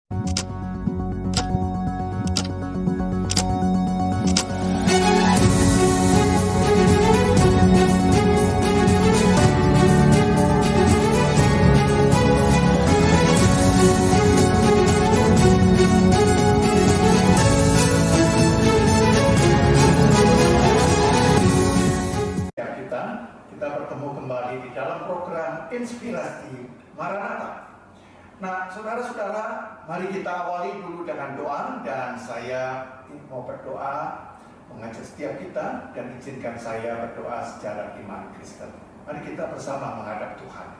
Kita bertemu kembali di dalam program Inspirasi Maranatha. Nah, saudara-saudara, mari kita awali dulu dengan doa, dan saya mau berdoa mengajak setiap kita, dan izinkan saya berdoa secara iman Kristen. Mari kita bersama menghadap Tuhan.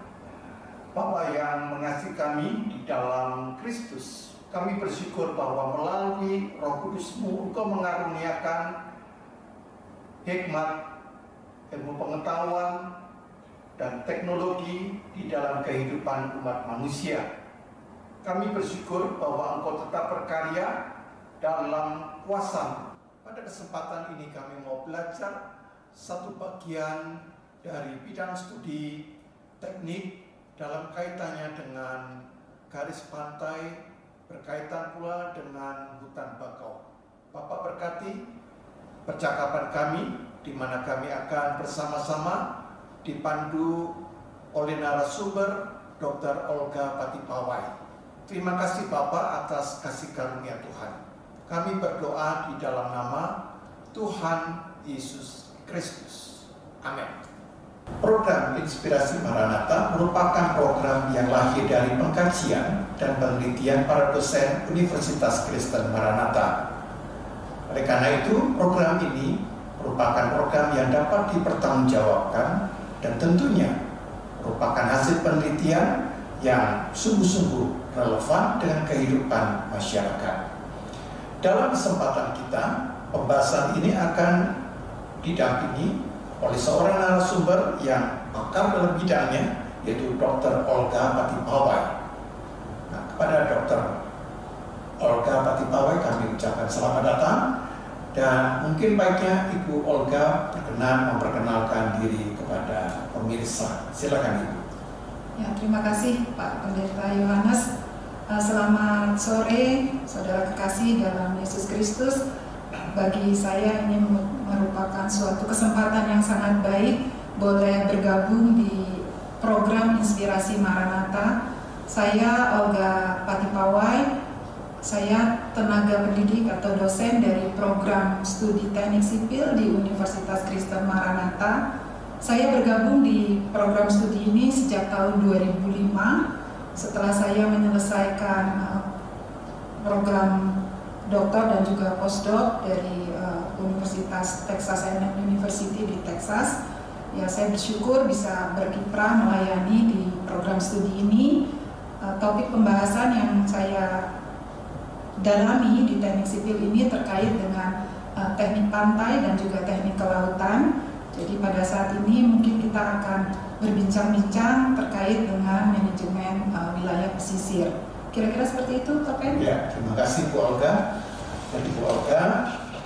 Bapa yang mengasihi kami di dalam Kristus, kami bersyukur bahwa melalui Roh Kudus-Mu Engkau mengaruniakan hikmat, ilmu pengetahuan, dan teknologi di dalam kehidupan umat manusia. Kami bersyukur bahwa Engkau tetap berkarya dalam kuasa. Pada kesempatan ini kami mau belajar satu bagian dari bidang studi teknik dalam kaitannya dengan garis pantai, berkaitan pula dengan hutan bakau. Bapak berkati percakapan kami, di mana kami akan bersama-sama dipandu oleh narasumber Dr. Olga Patipawai. Terima kasih Bapak atas kasih karunia Tuhan. Kami berdoa di dalam nama Tuhan Yesus Kristus. Amin. Program Inspirasi Maranatha merupakan program yang lahir dari pengkajian dan penelitian para dosen Universitas Kristen Maranatha. Oleh karena itu, program ini merupakan program yang dapat dipertanggungjawabkan dan tentunya merupakan hasil penelitian yang sungguh-sungguh relevan dengan kehidupan masyarakat. Dalam kesempatan kita, pembahasan ini akan didampingi oleh seorang narasumber yang pakar dalam bidangnya, yaitu Dr. Olga Patipawai. Nah, kepada Dr. Olga Patipawai kami ucapkan selamat datang. Dan mungkin baiknya Ibu Olga berkenan memperkenalkan diri kepada pemirsa. Silakan Ibu. Ya, terima kasih Pak Pendeta Yohanes. Selamat sore, saudara kekasih dalam Yesus Kristus. Bagi saya ini merupakan suatu kesempatan yang sangat baik boleh bergabung di program Inspirasi Maranatha. Saya Olga Patipawai. Saya tenaga pendidik atau dosen dari program studi teknik sipil di Universitas Kristen Maranatha. Saya bergabung di program studi ini sejak tahun 2005 setelah saya menyelesaikan program doktor dan juga postdoc dari Universitas Texas A&M University di Texas. Ya, saya bersyukur bisa berkiprah melayani di program studi ini. Topik pembahasan yang saya dalami di teknik sipil ini terkait dengan teknik pantai dan juga teknik kelautan. Jadi pada saat ini mungkin kita akan berbincang-bincang terkait dengan manajemen wilayah pesisir. Kira-kira seperti itu, Pak Pen? Ya, terima kasih Bu Olga. Dan Bu Olga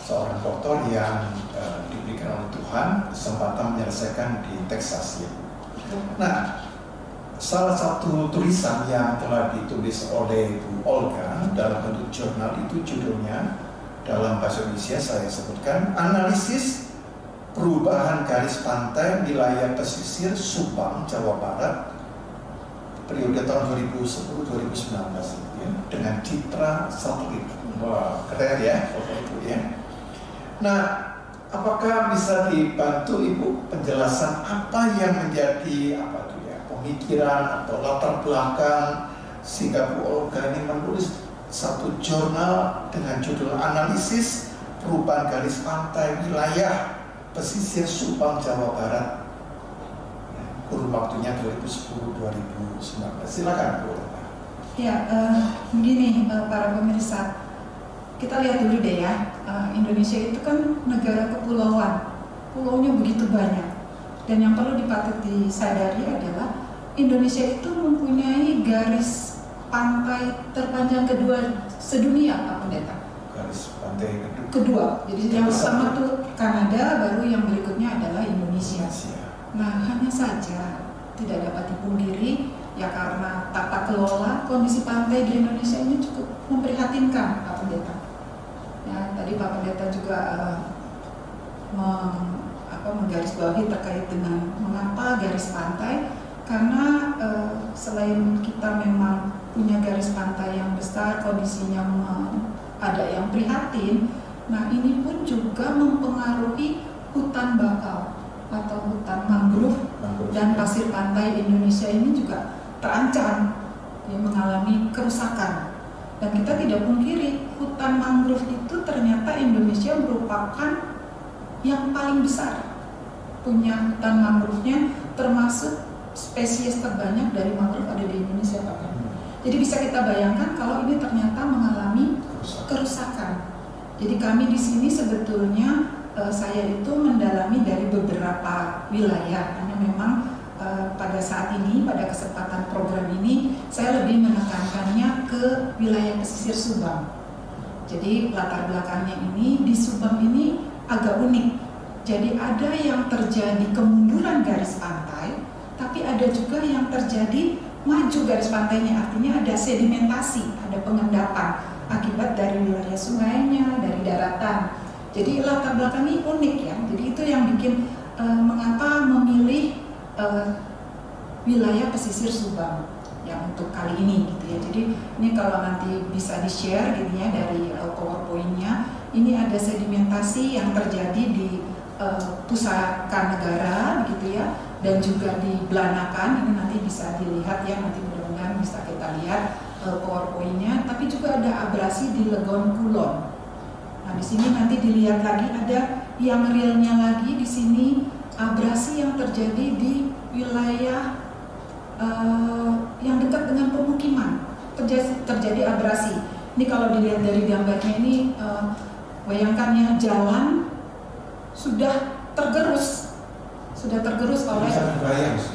seorang doktor yang diberikan oleh Tuhan kesempatan menyelesaikan di Texas ya. Nah, salah satu tulisan yang telah ditulis oleh Bu Olga dalam bentuk jurnal itu judulnya dalam bahasa Indonesia saya sebutkan Analisis Perubahan Garis Pantai Wilayah Pesisir Subang, Jawa Barat periode tahun 2010-2019 ya, dengan citra satelit. Wah, keren ya foto itu ya. Nah, apakah bisa dibantu Ibu penjelasan apa yang menjadi pemikiran atau latar belakang sehingga Bu Olga ini menulis satu jurnal dengan judul Analisis Perubahan Garis Pantai Wilayah Pesisir Subang, Jawa Barat, kurun waktunya 2010-2019. Silakan Bu Olga. Ya, begini para pemirsa, kita lihat dulu deh ya. Indonesia itu kan negara kepulauan, pulaunya begitu banyak, dan yang perlu dipatut disadari adalah Indonesia itu mempunyai garis pantai terpanjang kedua sedunia, Pak Pendeta. Garis pantai kedua. Jadi yang pertama tuh Kanada, baru yang berikutnya adalah Indonesia. Nah, hanya saja tidak dapat dipungkiri ya karena tata kelola kondisi pantai di Indonesia ini cukup Tadi Pak Pendeta juga menggarisbawahi terkait dengan mengapa garis pantai, karena selain kita memang punya garis pantai yang besar, kondisinya ada yang prihatin, nah ini pun juga mempengaruhi hutan bakau atau hutan mangrove dan pasir pantai Indonesia ini juga terancam mengalami kerusakan. Dan kita tidak pungkiri hutan mangrove itu ternyata Indonesia merupakan yang paling besar, punya hutan mangrove-nya, termasuk spesies terbanyak dari mangrove ada di Indonesia Pak. Jadi bisa kita bayangkan kalau ini ternyata mengalami kerusakan. Jadi kami di sini sebetulnya saya itu mendalami dari beberapa wilayah, karena memang pada saat ini, pada kesempatan program ini, saya lebih menekankannya ke wilayah pesisir Subang. Jadi latar belakangnya ini, di Subang ini agak unik. Jadi ada yang terjadi kemunduran garis pantai, tapi ada juga yang terjadi maju garis pantainya, artinya ada sedimentasi, ada pengendapan akibat dari wilayah sungainya, dari daratan. Jadi latar belakang ini unik ya. Jadi itu yang bikin mengapa memilih wilayah pesisir Subang yang untuk kali ini gitu ya. Jadi ini kalau nanti bisa di-share gitu ya dari PowerPoint-nya, ini ada sedimentasi yang terjadi di Pusaka Negara gitu ya, dan juga di Belanakan. Ini nanti bisa dilihat ya, nanti mudah-mudahan bisa kita lihat PowerPoint-nya. Tapi juga ada abrasi di Legon Kulon. Nah di sini nanti dilihat lagi ada yang realnya lagi di sini, abrasi yang terjadi di wilayah yang dekat dengan pemukiman, terjadi abrasi. Ini kalau dilihat dari gambarnya ini, bayangkan ya, jalan sudah tergerus oleh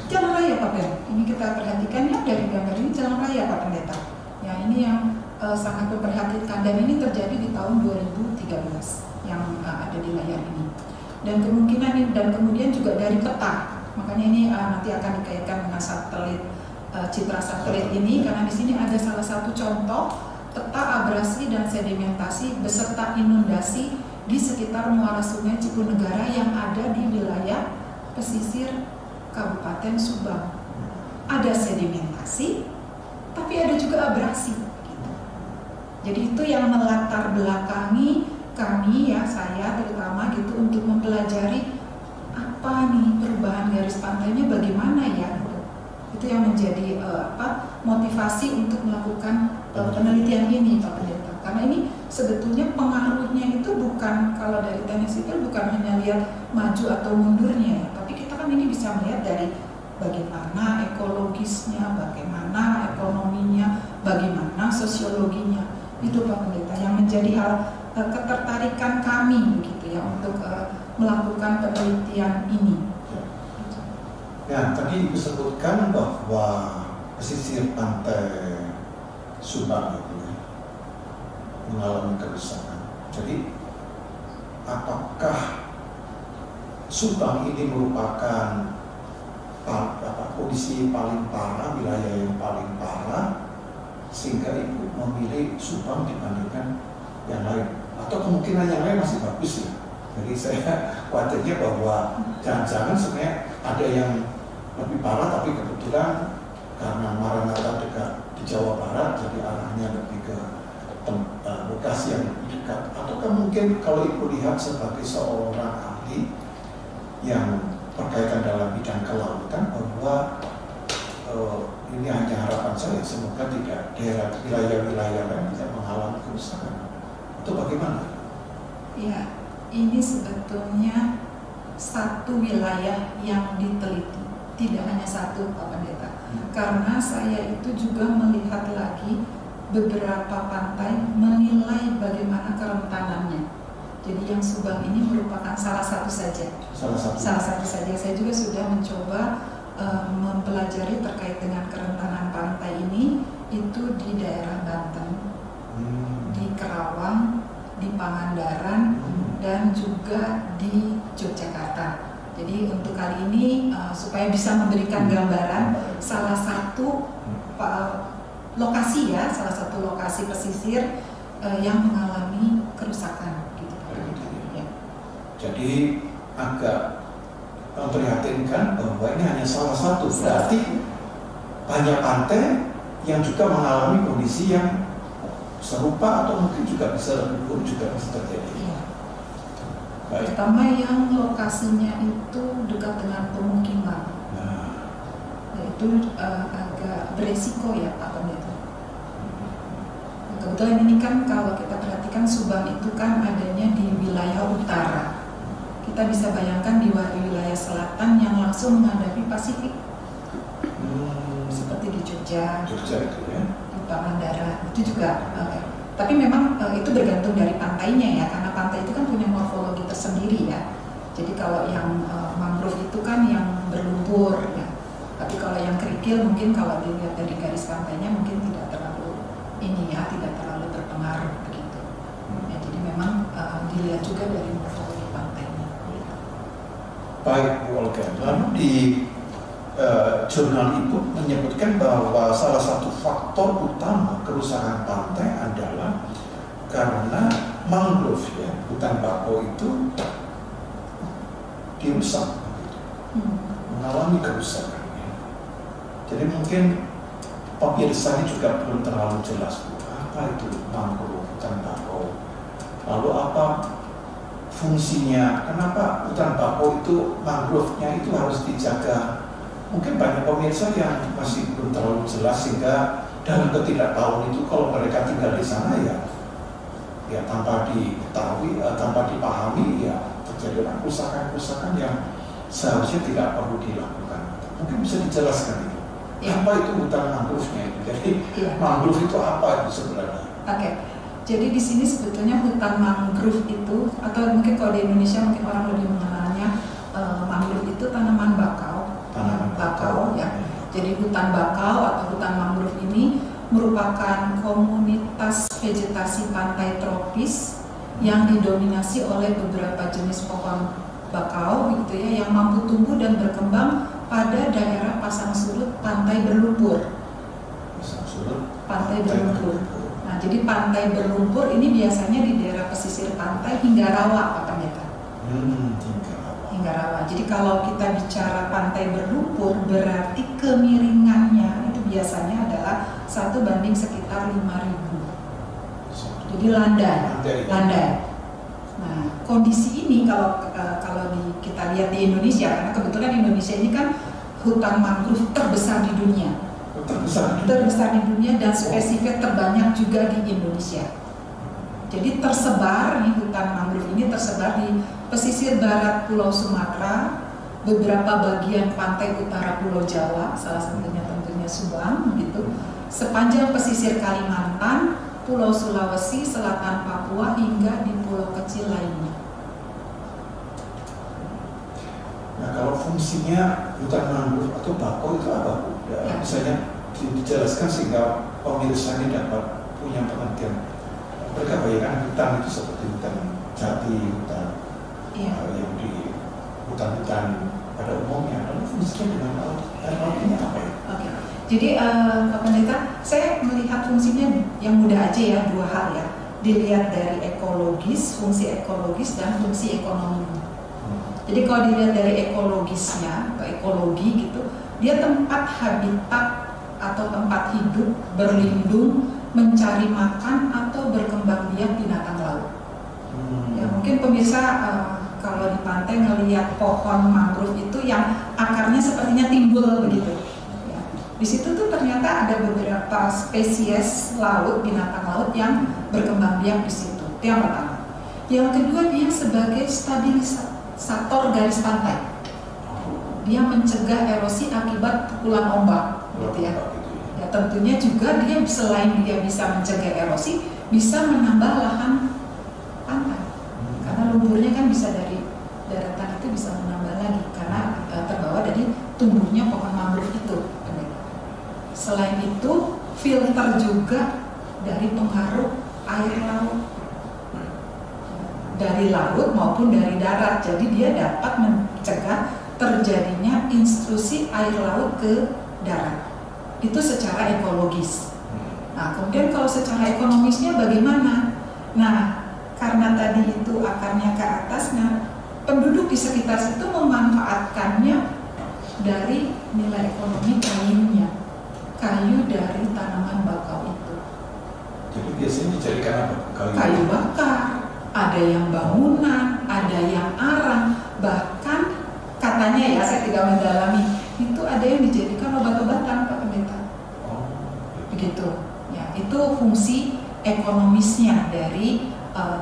jalan raya Pak Ben. Ini kita perhatikan ya dari gambar ini, jalan raya Pak Pendeta. Ya ini yang sangat memperhatikan, dan ini terjadi di tahun 2013 yang ada di layar ini. Dan kemungkinan ini, dan kemudian juga dari peta, makanya ini nanti akan dikaitkan dengan satelit, citra satelit ini, karena di sini ada salah satu contoh peta abrasi dan sedimentasi beserta inundasi di sekitar muara sungai Cipunegara yang ada di wilayah pesisir Kabupaten Subang. Ada sedimentasi, tapi ada juga abrasi. Gitu. Jadi itu yang melatar belakangi kami ya, saya terutama gitu, untuk mempelajari apa nih perubahan garis pantainya bagaimana ya. Gitu. Itu yang menjadi motivasi untuk melakukan penelitian ini Pak Pendeta. Karena ini sebetulnya pengaruhnya itu bukan, kalau dari teknik sipil bukan hanya lihat maju atau mundurnya ya, tapi kita kan ini bisa melihat dari bagaimana ekologisnya, bagaimana ekonominya, bagaimana sosiologinya. Itu Pak Pendeta yang menjadi hal ketertarikan kami begitu ya untuk melakukan penelitian ini. Ya, tadi disebutkan bahwa pesisir pantai Subang itu ya, mengalami kerusakan. Jadi apakah Subang ini merupakan kondisi paling parah, wilayah yang paling parah, sehingga Ibu memilih Subang dibandingkan yang lain? Atau kemungkinan yang lain masih bagus ya? Jadi saya khawatirnya bahwa jangan-jangan sebenarnya ada yang lebih parah, tapi kebetulan karena Maranatha dekat di Jawa Barat, jadi arahnya lebih ke lokasi yang lebih dekat. Ataukah mungkin kalau Ibu lihat sebagai seorang ahli yang berkaitan dalam bidang kelautan, bahwa ini hanya harapan saya, semoga tidak daerah wilayah-wilayah lain tidak mengalami kerusakan. Itu bagaimana? Ya, ini sebetulnya satu wilayah yang diteliti, tidak hanya satu Pak Pendeta. Karena saya itu juga melihat lagi beberapa pantai, menilai bagaimana kerentanannya. Jadi yang Subang ini merupakan salah satu saja. Salah satu saja. Saya juga sudah mencoba mempelajari terkait dengan kerentanan pantai ini, itu di daerah Banten, di Kerawang, di Pangandaran, dan juga di Yogyakarta. Jadi untuk kali ini supaya bisa memberikan gambaran salah satu lokasi ya, salah satu lokasi pesisir yang mengalami kerusakan gitu. Ya. Jadi agak memprihatinkan bahwa ini hanya salah satu, berarti banyak pantai yang juga mengalami kondisi yang serupa atau mungkin juga bisa lebih buruk juga bisa terjadi. Ya. Pertama yang lokasinya itu dekat dengan pemukiman, itu agak beresiko ya Pak Pendeta. Kebetulan ini kan kalau kita perhatikan Subang itu kan adanya di wilayah utara. Kita bisa bayangkan di wilayah selatan yang langsung menghadapi Pasifik, seperti di Jogja itu ya. di Pangandaran itu juga. Tapi memang itu bergantung dari pantainya ya, karena pantai itu kan punya morfologi tersendiri ya. Jadi kalau yang mangrove itu kan yang berlumpur ya. Tapi kalau yang kerikil mungkin kalau dilihat dari garis pantainya mungkin tidak terlalu tidak terlalu terpengaruh begitu. Ya, jadi memang dilihat juga dari morfologi pantainya. Gitu. Baik Bu Olga, lalu di jurnal itu menyebutkan bahwa salah satu faktor utama kerusakan pantai adalah karena mangrove ya, hutan bakau itu dirusak, mengalami kerusakan. Jadi mungkin pemirsa ini juga belum terlalu jelas Bu, apa itu mangrove, hutan bakau, lalu apa fungsinya, kenapa hutan bakau itu mangrove-nya itu harus dijaga. Mungkin banyak pemirsa yang masih belum terlalu jelas sehingga dalam ketidaktahuan itu kalau mereka tinggal di sana ya tanpa diketahui, tanpa dipahami ya terjadi kerusakan-kerusakan yang seharusnya tidak perlu dilakukan. Mungkin bisa dijelaskan itu. Ya. Apa itu hutan mangrove-nya itu? Jadi mangrove itu apa itu sebenarnya? Oke. Jadi di sini sebetulnya hutan mangrove itu, atau mungkin kalau di Indonesia mungkin orang lebih mengenalnya mangrove itu tanaman bakau. Ya. Jadi hutan bakau atau hutan mangrove ini merupakan komunitas vegetasi pantai tropis yang didominasi oleh beberapa jenis pohon bakau gitu ya, yang mampu tumbuh dan berkembang pada daerah pasang surut pantai berlumpur. Pantai berlumpur. Nah, jadi pantai berlumpur ini biasanya di daerah pesisir pantai hingga rawa, Pak Pendeta. Hingga rawa. Jadi kalau kita bicara pantai berlumpur, berarti kemiringannya itu biasanya adalah 1 banding sekitar 5.000. Jadi landai. Nah, kondisi ini kalau kita lihat di Indonesia, karena kebetulan Indonesia ini kan hutan mangrove terbesar di dunia. Terbesar di dunia dan spesifik terbanyak juga di Indonesia. Jadi tersebar nih, hutan mangrove ini tersebar di pesisir barat Pulau Sumatera, beberapa bagian pantai utara Pulau Jawa, salah satunya tentunya Subang, gitu. Sepanjang pesisir Kalimantan, Pulau Sulawesi, selatan Papua hingga di pulau kecil lainnya. Nah, kalau fungsinya hutan mangrove atau bakau itu apa Bu? Ya. Misalnya dijelaskan sehingga pemirsa ini dapat punya pengertian. Mereka bayangkan hutan itu seperti hutan jati, hutan yang di hutan-hutan pada umumnya. Lalu fungsinya dengan laut-lautnya apa ya? Oke. Jadi Pak Pendeta, saya melihat fungsinya yang mudah aja ya, 2 hal ya. Dilihat dari ekologis, fungsi ekologis dan fungsi ekonomi. Jadi kalau dilihat dari ekologisnya, atau ekologi gitu, dia tempat habitat atau tempat hidup, berlindung, mencari makan atau berkembang biak binatang laut. Ya, mungkin pemirsa kalau di pantai ngelihat pohon mangrove itu yang akarnya sepertinya timbul begitu. Ya. Di situ tuh ternyata ada beberapa spesies laut, binatang laut yang berkembang biak di situ. Itu yang pertama. Yang kedua, dia sebagai stabilisator garis pantai. Dia mencegah erosi akibat pukulan ombak, gitu ya. Ya, tentunya juga dia selain dia bisa mencegah erosi, bisa menambah lahan pantai. Karena lumpurnya kan bisa dari daratan itu bisa menambah lagi karena terbawa dari tumbuhnya pohon mangrove itu. Selain itu, filter juga dari pengaruh air laut, dari laut maupun dari darat. Jadi dia dapat mencegah terjadinya intrusi air laut ke darat. Itu secara ekologis. Nah, kemudian kalau secara ekonomisnya bagaimana? Nah, karena tadi itu akarnya ke atas, nah penduduk di sekitar situ memanfaatkannya dari nilai ekonomi kayunya, kayu dari tanaman bakau itu. Jadi biasanya dijadikan apa? Kayu bakar, ada yang bangunan, ada yang arang, bahkan katanya ya, saya tidak mendalami, itu ada yang dijadikan obat-obatan, Pak Pendeta. Begitu. Ya, itu fungsi ekonomisnya dari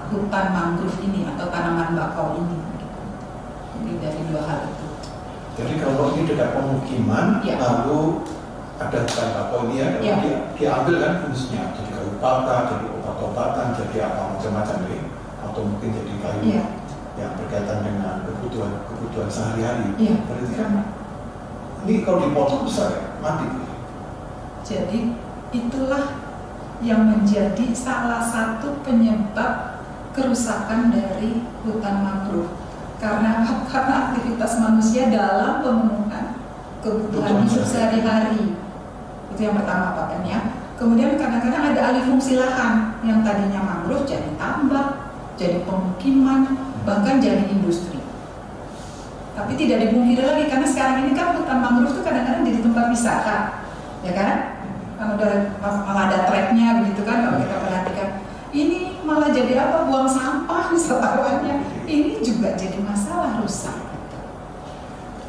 hutan mangrove ini atau tanaman bakau ini. Gitu. Jadi dari dua hal itu. Jadi kalau ini dekat pemukiman, ya. Lalu ada hutan bakau ini ada ya. diambil kan fungsinya, jadi kayu bakar, jadi obat-obatan, jadi apa macam-macam deh, atau mungkin jadi kayu ya. yang berkaitan dengan kebutuhan sehari-hari. Ya. Berarti kan ini kalau dipotong besar ya, mati. Jadi itulah yang menjadi salah satu penyebab kerusakan dari hutan mangrove karena aktivitas manusia dalam pemenuhan kebutuhan hidup sehari-hari. Itu yang pertama, Pak Pen, ya. Kemudian kadang-kadang ada alih fungsi lahan yang tadinya mangrove jadi tambak, jadi pemukiman, bahkan jadi industri. Tapi tidak dipungkiri lagi karena sekarang ini kan hutan mangrove itu kadang-kadang jadi tempat wisata, ya kan? Kan udah malah ada treknya begitu kan, kalau kita perhatikan. Ini malah jadi apa? Buang sampah wisatawannya. Ini juga jadi masalah, rusak.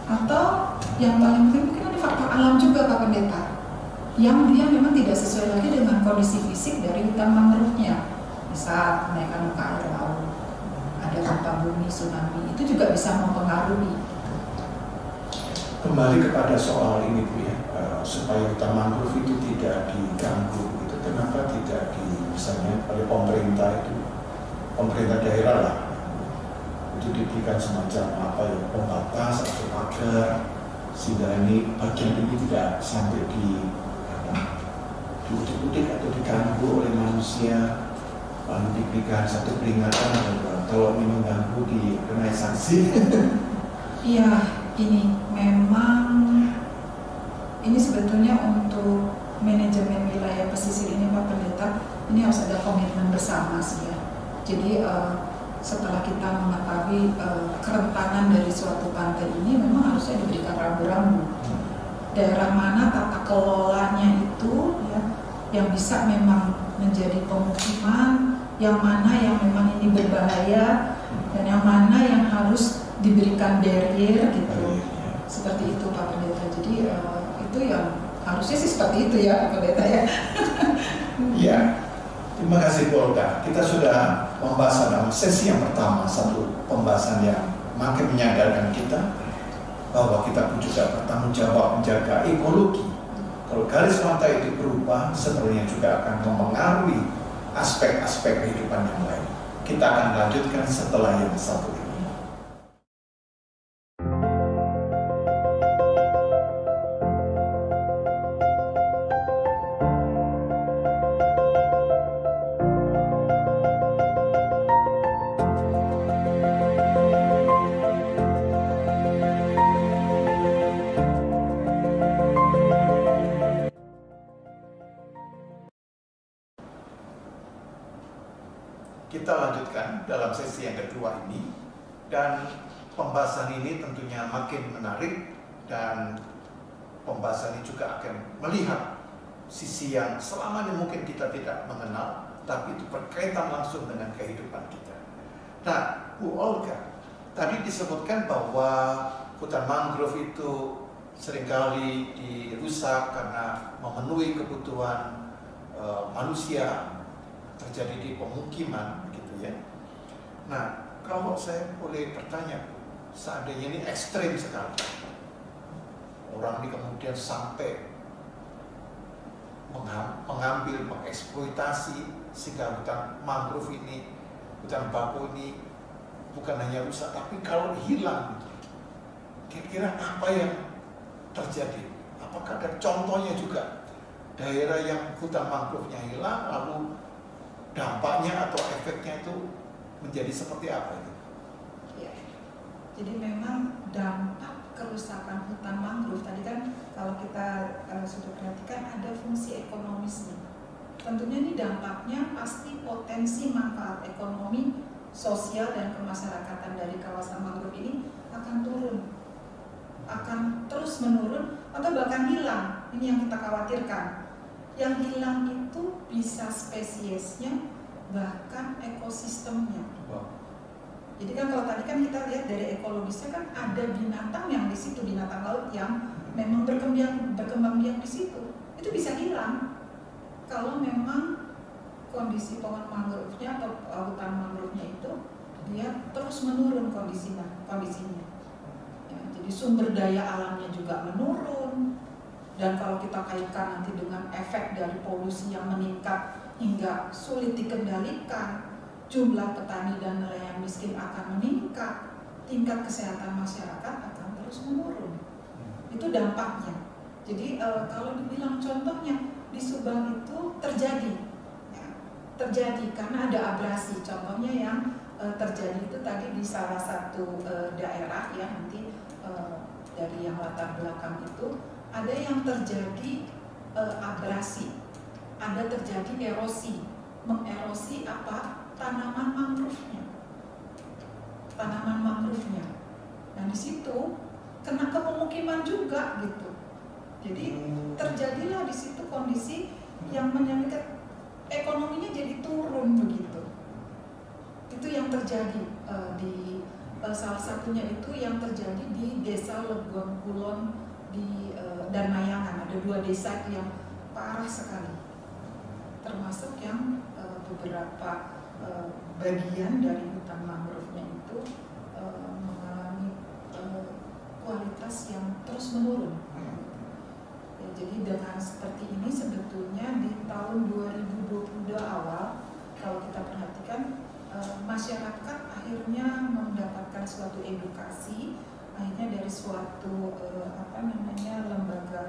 Atau yang paling penting mungkin ada faktor alam juga, Pak Pendeta, yang dia memang tidak sesuai lagi dengan kondisi fisik dari hutan mangrove-nya. Misal menaikkan muka air laut, ada gempa bumi, tsunami, itu juga bisa mempengaruhi. Kembali kepada soal ini Bu ya, supaya hutan mangrove itu tidak diganggu gitu. Kenapa tidak misalnya oleh pemerintah daerah lah, itu diberikan semacam apa ya, pembatas atau pagar sehingga ini bagian ini tidak sampai diudik-udik atau diganggu oleh manusia, lalu diberikan satu peringatan bahwa kalau ini mengganggu dikenai sanksi. Iya, ini memang ini sebetulnya untuk manajemen wilayah pesisir ini, Pak Pendeta, ini harus ada komitmen bersama sih ya. Jadi setelah kita mengetahui kerentanan dari suatu pantai ini, memang harusnya diberikan rambu-rambu. Daerah mana tata kelolanya itu ya, yang bisa memang menjadi pemukiman, yang mana yang memang ini berbahaya, dan yang mana yang harus diberikan barrier gitu. Seperti itu, Pak Pendeta. Jadi itu yang harusnya sih seperti itu ya, Pak Pendeta ya. Iya. Terima kasih Bu Olga. Kita sudah membahas dalam sesi yang pertama satu pembahasan yang makin menyadarkan kita bahwa kita pun juga bertanggung jawab menjaga ekologi. Kalau garis pantai itu berubah, sebenarnya juga akan mempengaruhi aspek-aspek kehidupan yang lain. Kita akan lanjutkan setelah yang satu ini. Kita lanjutkan dalam sesi yang kedua ini, dan pembahasan ini tentunya makin menarik, dan pembahasan ini juga akan melihat sisi yang selama ini mungkin kita tidak mengenal, tapi itu berkaitan langsung dengan kehidupan kita. Nah, Bu Olga, tadi disebutkan bahwa hutan mangrove itu seringkali dirusak karena memenuhi kebutuhan manusia, terjadi di pemukiman gitu ya. Nah, kalau saya boleh bertanya, seandainya ini ekstrim sekali, orang ini kemudian sampai mengambil, mengeksploitasi sehingga hutan mangrove ini, hutan bakau ini bukan hanya rusak, tapi kalau hilang gitu, kira-kira apa yang terjadi? Apakah ada contohnya juga daerah yang hutan mangrove-nya hilang, lalu dampaknya atau efeknya itu menjadi seperti apa itu? Ya. Jadi memang dampak kerusakan hutan mangrove tadi kan kalau kita sudah perhatikan ada fungsi ekonomisnya. tentunya ini dampaknya pasti potensi manfaat ekonomi, sosial, dan kemasyarakatan dari kawasan mangrove ini akan turun, akan terus menurun atau bahkan hilang. Ini yang kita khawatirkan. Yang hilang itu bisa spesiesnya, bahkan ekosistemnya. Jadi kan kalau tadi kan kita lihat dari ekologisnya kan ada binatang yang di situ, binatang laut yang memang berkembang biak di situ. Itu bisa hilang kalau memang kondisi pohon mangrove-nya atau hutan mangrove-nya itu dia terus menurun kondisinya. Ya, jadi sumber daya alamnya juga menurun. Dan kalau kita kaitkan nanti dengan efek dari polusi yang meningkat hingga sulit dikendalikan, jumlah petani dan nelayan miskin akan meningkat, tingkat kesehatan masyarakat akan terus menurun. Itu dampaknya. Jadi kalau dibilang contohnya di Subang itu terjadi karena ada abrasi. Contohnya yang terjadi itu tadi di salah satu daerah ya, nanti dari yang latar belakang itu ada yang terjadi abrasi, ada terjadi erosi, mengerosi apa? Tanaman mangrove-nya. Nah di situ kena ke pemukiman juga gitu. Jadi terjadilah di situ kondisi yang menyebabkan ekonominya jadi turun begitu. Itu yang terjadi di salah satunya itu yang terjadi di Desa Legon Kulon dan Mayangan. Ada 2 desa itu yang parah sekali. Termasuk yang beberapa bagian dari hutan mangrove-nya itu mengalami kualitas yang terus menurun. Ya, jadi dengan seperti ini sebetulnya di tahun 2022 awal kalau kita perhatikan masyarakat akhirnya mendapatkan suatu edukasi, akhirnya dari suatu lembaga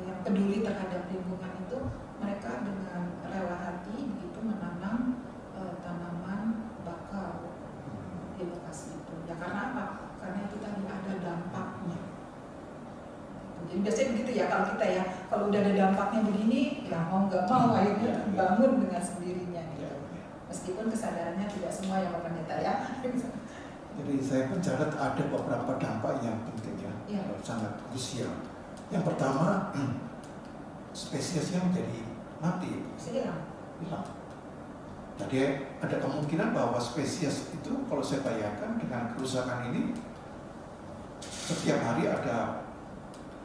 yang peduli terhadap lingkungan itu mereka dengan rela hati begitu menanam tanaman bakau di lokasi itu. Ya karena apa? Karena itu tadi ada dampaknya. Jadi biasanya begitu ya kalau kita ya, kalau udah ada dampaknya begini, ya mau nggak mau akhirnya bangun dengan sendirinya gitu. Meskipun kesadarannya tidak semua yang Pendeta ya. Jadi saya mencatat ada beberapa dampak yang penting ya, sangat krusial. Yang pertama, spesiesnya menjadi mati, hilang. Jadi ada kemungkinan bahwa spesies itu kalau saya bayangkan dengan kerusakan ini setiap hari ada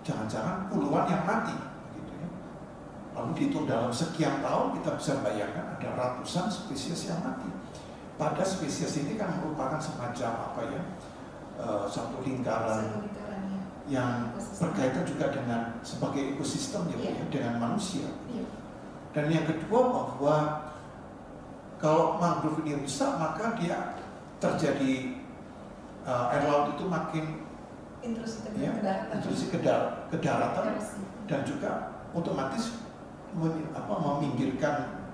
jangan-jangan puluhan yang mati, gitu ya. Lalu dihitung dalam sekian tahun kita bisa bayangkan ada ratusan spesies yang mati. Pada spesies ini kan merupakan semacam satu lingkaran yang berkaitan juga dengan sebagai ekosistem ya, dengan manusia. Dan yang kedua bahwa kalau mangrove ini rusak maka dia terjadi air laut itu makin intrusi ke daratan dan juga otomatis meminggirkan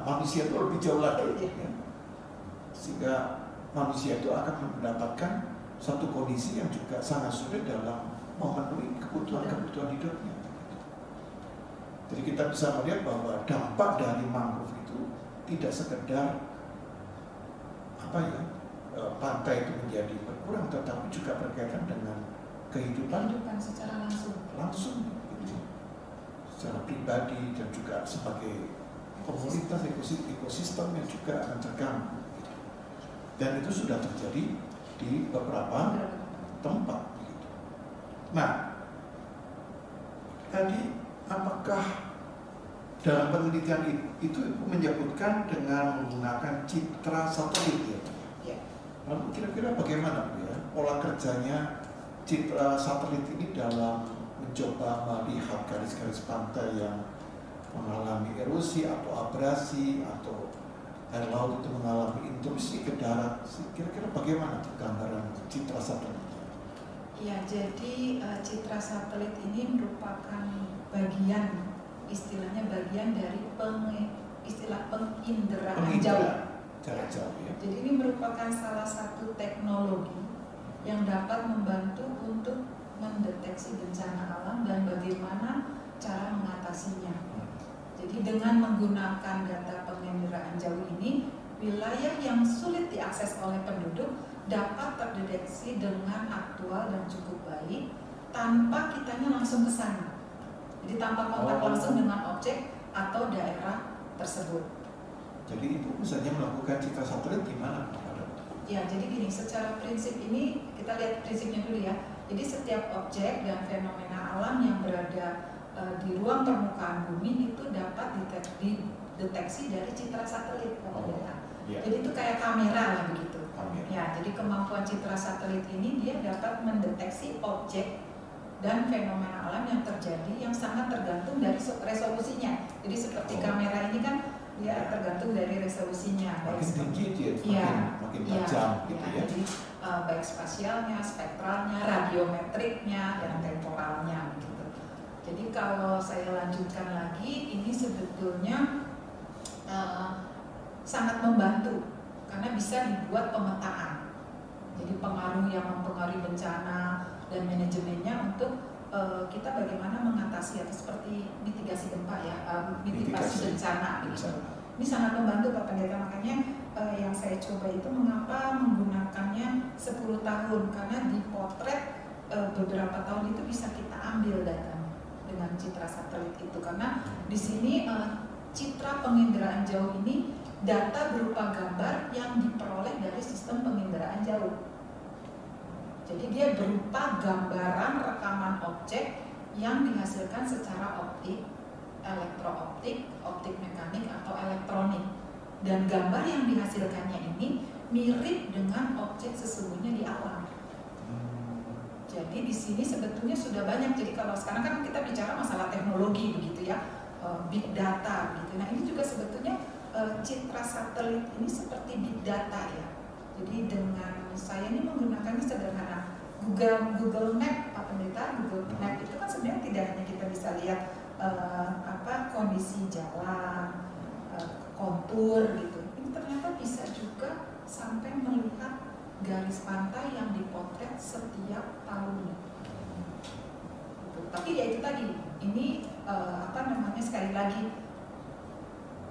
manusia itu lebih jauh lagi, ya. Sehingga manusia itu akan mendapatkan satu kondisi yang juga sangat sulit dalam memenuhi kebutuhan hidupnya. Jadi kita bisa melihat bahwa dampak dari mangrove itu tidak sekedar pantai itu menjadi berkurang, tetapi juga berkaitan dengan kehidupan secara langsung gitu. Secara pribadi dan juga sebagai komunitas ekosistem yang juga akan terganggu gitu. Dan itu sudah terjadi di beberapa tempat gitu. Nah, tadi apakah dalam penelitian itu menyebutkan dengan menggunakan citra satelit ya? Lalu kira-kira bagaimana ya pola kerjanya citra satelit ini dalam mencoba melihat garis-garis pantai yang mengalami erosi atau abrasi atau air laut itu mengalami intrusi ke darat? Kira-kira bagaimana gambaran citra satelit? Ya, jadi citra satelit ini merupakan bagian, istilahnya bagian dari penginderaan jauh. Jarak jauh ya. Jadi ini merupakan salah satu teknologi yang dapat membantu untuk mendeteksi bencana alam dan bagaimana cara mengatasinya. Jadi dengan menggunakan data penginderaan jauh ini, wilayah yang sulit diakses oleh penduduk dapat terdeteksi dengan aktual dan cukup baik tanpa kitanya langsung ke sana. Jadi tanpa kontak langsung dengan objek atau daerah tersebut. Jadi Ibu misalnya melakukan citra satelit gimana? Ya, jadi gini, secara prinsip ini kita lihat prinsipnya dulu ya. Jadi setiap objek dan fenomena alam yang berada di ruang permukaan bumi itu dapat dideteksi dari citra satelit. Yeah. Jadi itu kayak kamera lah begitu. Kamera. Ya, jadi kemampuan citra satelit ini dia dapat mendeteksi objek dan fenomena alam yang terjadi yang sangat tergantung dari resolusinya. Jadi seperti kamera ini kan dia tergantung dari resolusinya. Makin tinggi dia, makin tajam gitu ya. Jadi baik spasialnya, spektralnya, radiometriknya, dan temporalnya gitu. Jadi kalau saya lanjutkan lagi, ini sebetulnya sangat membantu karena bisa dibuat pemetaan. Jadi pengaruh yang mempengaruhi bencana dan manajemennya untuk kita bagaimana mengatasi atau seperti mitigasi gempa ya, mitigasi bencana gitu. Ini sangat membantu Pak Pendeta, makanya yang saya coba itu mengapa menggunakannya 10 tahun karena di potret beberapa tahun itu bisa kita ambil datanya dengan citra satelit itu, karena di sini citra penginderaan jauh ini data berupa gambar yang diperoleh dari sistem penginderaan jauh. Jadi dia berupa gambaran rekaman objek yang dihasilkan secara optik, elektrooptik, optik mekanik atau elektronik. Dan gambar yang dihasilkannya ini mirip dengan objek sesungguhnya di alam. Jadi di sini sebetulnya sudah banyak. Jadi kalau sekarang kan kita bicara masalah teknologi begitu ya, big data gitu. Nah ini juga sebetulnya citra satelit ini seperti big data ya. Jadi dengan saya ini menggunakannya sederhana. Google Map, Pak Pendeta, Google Map itu kan sebenarnya tidak hanya kita bisa lihat kondisi jalan, kontur gitu. Ini ternyata bisa juga sampai melihat garis pantai yang dipotret setiap tahunnya. Gitu. Tapi ya itu tadi, ini sekali lagi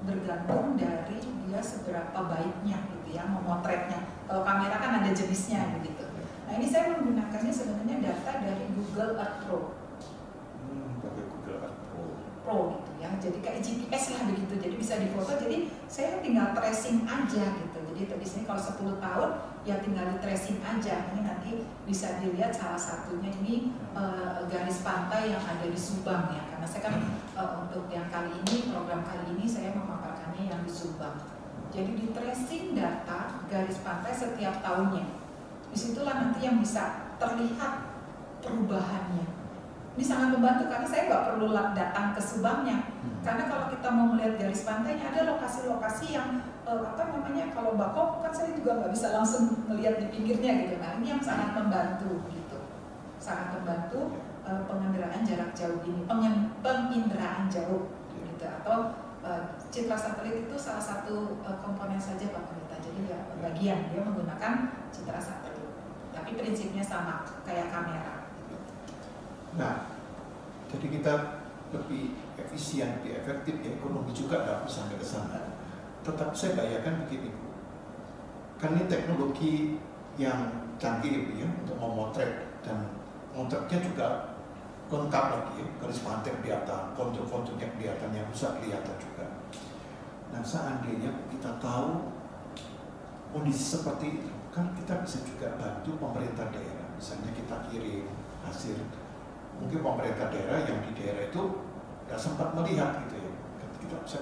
bergantung dari dia seberapa baiknya gitu ya memotretnya. Kalau kamera kan ada jenisnya begitu. Nah ini saya menggunakannya sebenarnya data dari Google Earth Pro. Pakai Google Earth Pro gitu ya. Jadi kayak GPS lah begitu. Jadi bisa difoto. Jadi saya tinggal tracing aja gitu. Jadi di sini kalau 10 tahun ya tinggal di tracing aja. Ini nanti bisa dilihat salah satunya ini garis pantai yang ada di Subang ya. Karena saya kan untuk yang kali ini, program kali ini saya memaparkannya yang di Subang. Jadi di tracing data garis pantai setiap tahunnya. Disitulah nanti yang bisa terlihat perubahannya. Ini sangat membantu karena saya nggak perlu datang ke Subangnya. Karena kalau kita mau melihat garis pantainya ada lokasi-lokasi yang kalau bakok kan saya juga nggak bisa langsung melihat di pinggirnya gitu. Nah ini yang sangat membantu gitu, sangat membantu penginderaan jarak jauh ini, penginderaan jauh gitu. Atau citra satelit itu salah satu komponen saja Pak Pendeta. Jadi ya bagian dia menggunakan citra satelit. Tapi prinsipnya sama kayak kamera. Nah, jadi kita lebih efisien, lebih efektif, ya, ekonomi juga dapat sampai ke sana. Tetap saya bayangkan begini, kan ini teknologi yang canggih ya untuk memotret, dan motretnya juga lengkap lagi ya, garis pantai kelihatan, kontur-konturnya kelihatan, yang bisa kelihatan juga. Nah seandainya kita tahu kondisi seperti itu, kan kita bisa juga bantu pemerintah daerah. Misalnya kita kirim hasil, mungkin pemerintah daerah yang di daerah itu nggak sempat melihat gitu ya,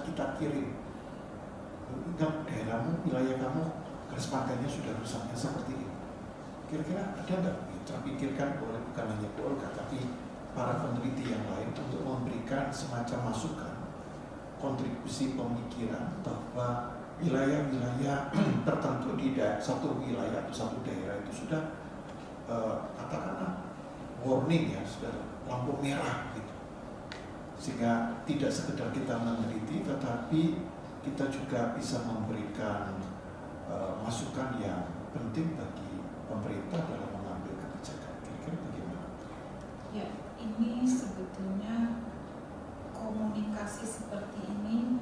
kita kirim, ingat daerahmu, wilayah kamu garis pantainya sudah rusaknya seperti ini. Kira-kira ada nggak terpikirkan oleh bukan hanya Polka tapi para peneliti yang lain untuk memberikan semacam masukan, kontribusi pemikiran bahwa wilayah-wilayah tertentu di satu wilayah atau satu daerah itu sudah katakanlah warning ya, sudah lampu merah gitu, sehingga tidak sekedar kita meneliti tetapi kita juga bisa memberikan masukan yang penting bagi pemerintah dalam mengambil kebijakan. Kira-kira bagaimana? Ya, ini sebetulnya komunikasi seperti ini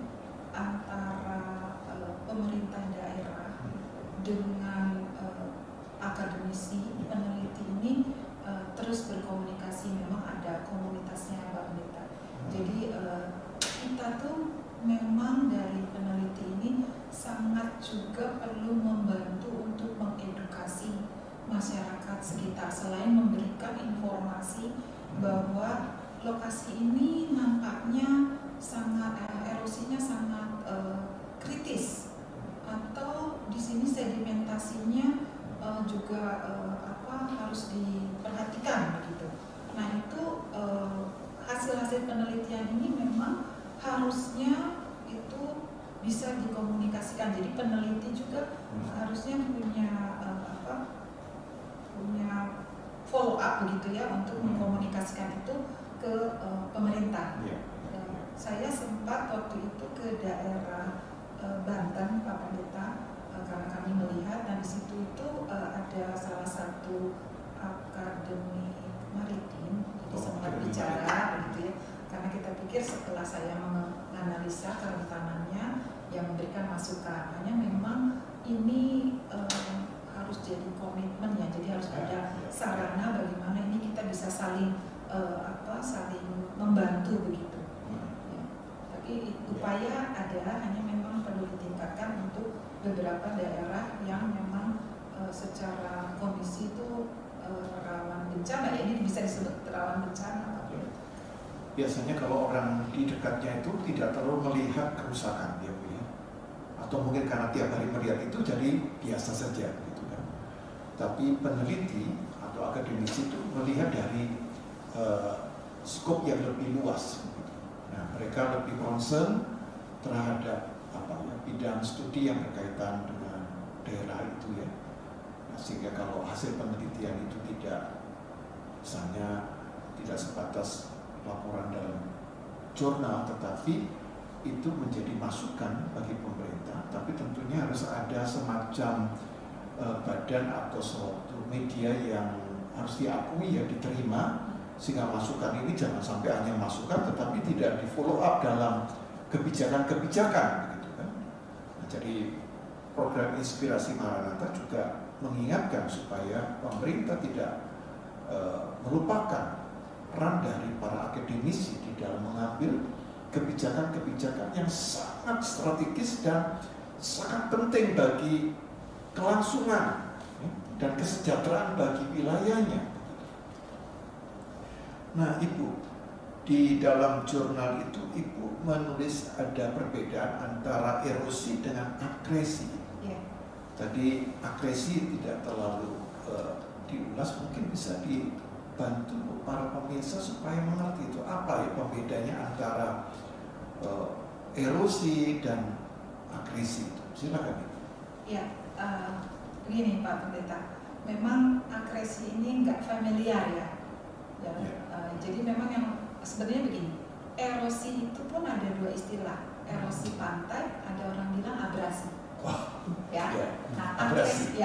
antara pemerintah daerah dengan akademisi peneliti ini terus berkomunikasi. Memang ada komunitasnya Pak Pendeta. Jadi kita tuh memang dari peneliti ini sangat juga perlu membantu untuk mengedukasi masyarakat sekitar, selain memberikan informasi bahwa lokasi ini nampaknya sangat erosinya sangat kritis, atau di sini sedimentasinya juga harus diperhatikan begitu. Nah itu hasil-hasil penelitian ini memang harusnya itu bisa dikomunikasikan. Jadi peneliti juga harusnya punya punya follow up begitu ya, untuk mengkomunikasikan itu ke pemerintah. Saya sempat waktu itu ke daerah Banten Pak Pendeta, karena kami melihat, dan di situ itu ada salah satu akademi maritim, jadi sempat bicara begitu ya. Karena kita pikir setelah saya menganalisa kerentanannya, yang memberikan masukan, hanya memang ini harus jadi komitmen ya, jadi harus ada sarana bagaimana ini kita bisa saling saling membantu begitu. Ya. Tapi upaya ada, hanya memang perlu ditingkatkan untuk beberapa daerah yang memang secara kondisi itu rawan bencana ya, ini bisa disebut rawan bencana. Biasanya kalau orang di dekatnya itu tidak terlalu melihat kerusakan ya Bu ya, atau mungkin karena tiap hari melihat itu jadi biasa saja gitu kan. Tapi peneliti atau akademisi itu melihat dari skop yang lebih luas gitu. Nah mereka lebih concern terhadap bidang studi yang berkaitan dengan daerah itu ya. Nah, sehingga kalau hasil penelitian itu tidak, misalnya tidak sebatas laporan dalam jurnal, tetapi itu menjadi masukan bagi pemerintah, tapi tentunya harus ada semacam badan atau suatu media yang harus diakui ya, diterima, sehingga masukan ini jangan sampai hanya masukan tetapi tidak di follow up dalam kebijakan-kebijakan gitu kan. Nah, jadi program Inspirasi Maranatha juga mengingatkan supaya pemerintah tidak melupakan peran dari para akademisi di dalam mengambil kebijakan-kebijakan yang sangat strategis dan sangat penting bagi kelangsungan dan kesejahteraan bagi wilayahnya. Nah Ibu, di dalam jurnal itu Ibu menulis ada perbedaan antara erosi dengan akresi. Tadi akresi tidak terlalu diulas, mungkin bisa dibantu para pemirsa supaya mengerti itu apa ya pembedanya antara erosi dan akresi itu. Silakan. Ya, begini Pak Pendeta, memang akresi ini nggak familiar ya. Jadi memang yang sebenarnya begini, erosi itu pun ada dua istilah, erosi pantai, ada orang bilang abrasi. Ya. Nah, abrasi.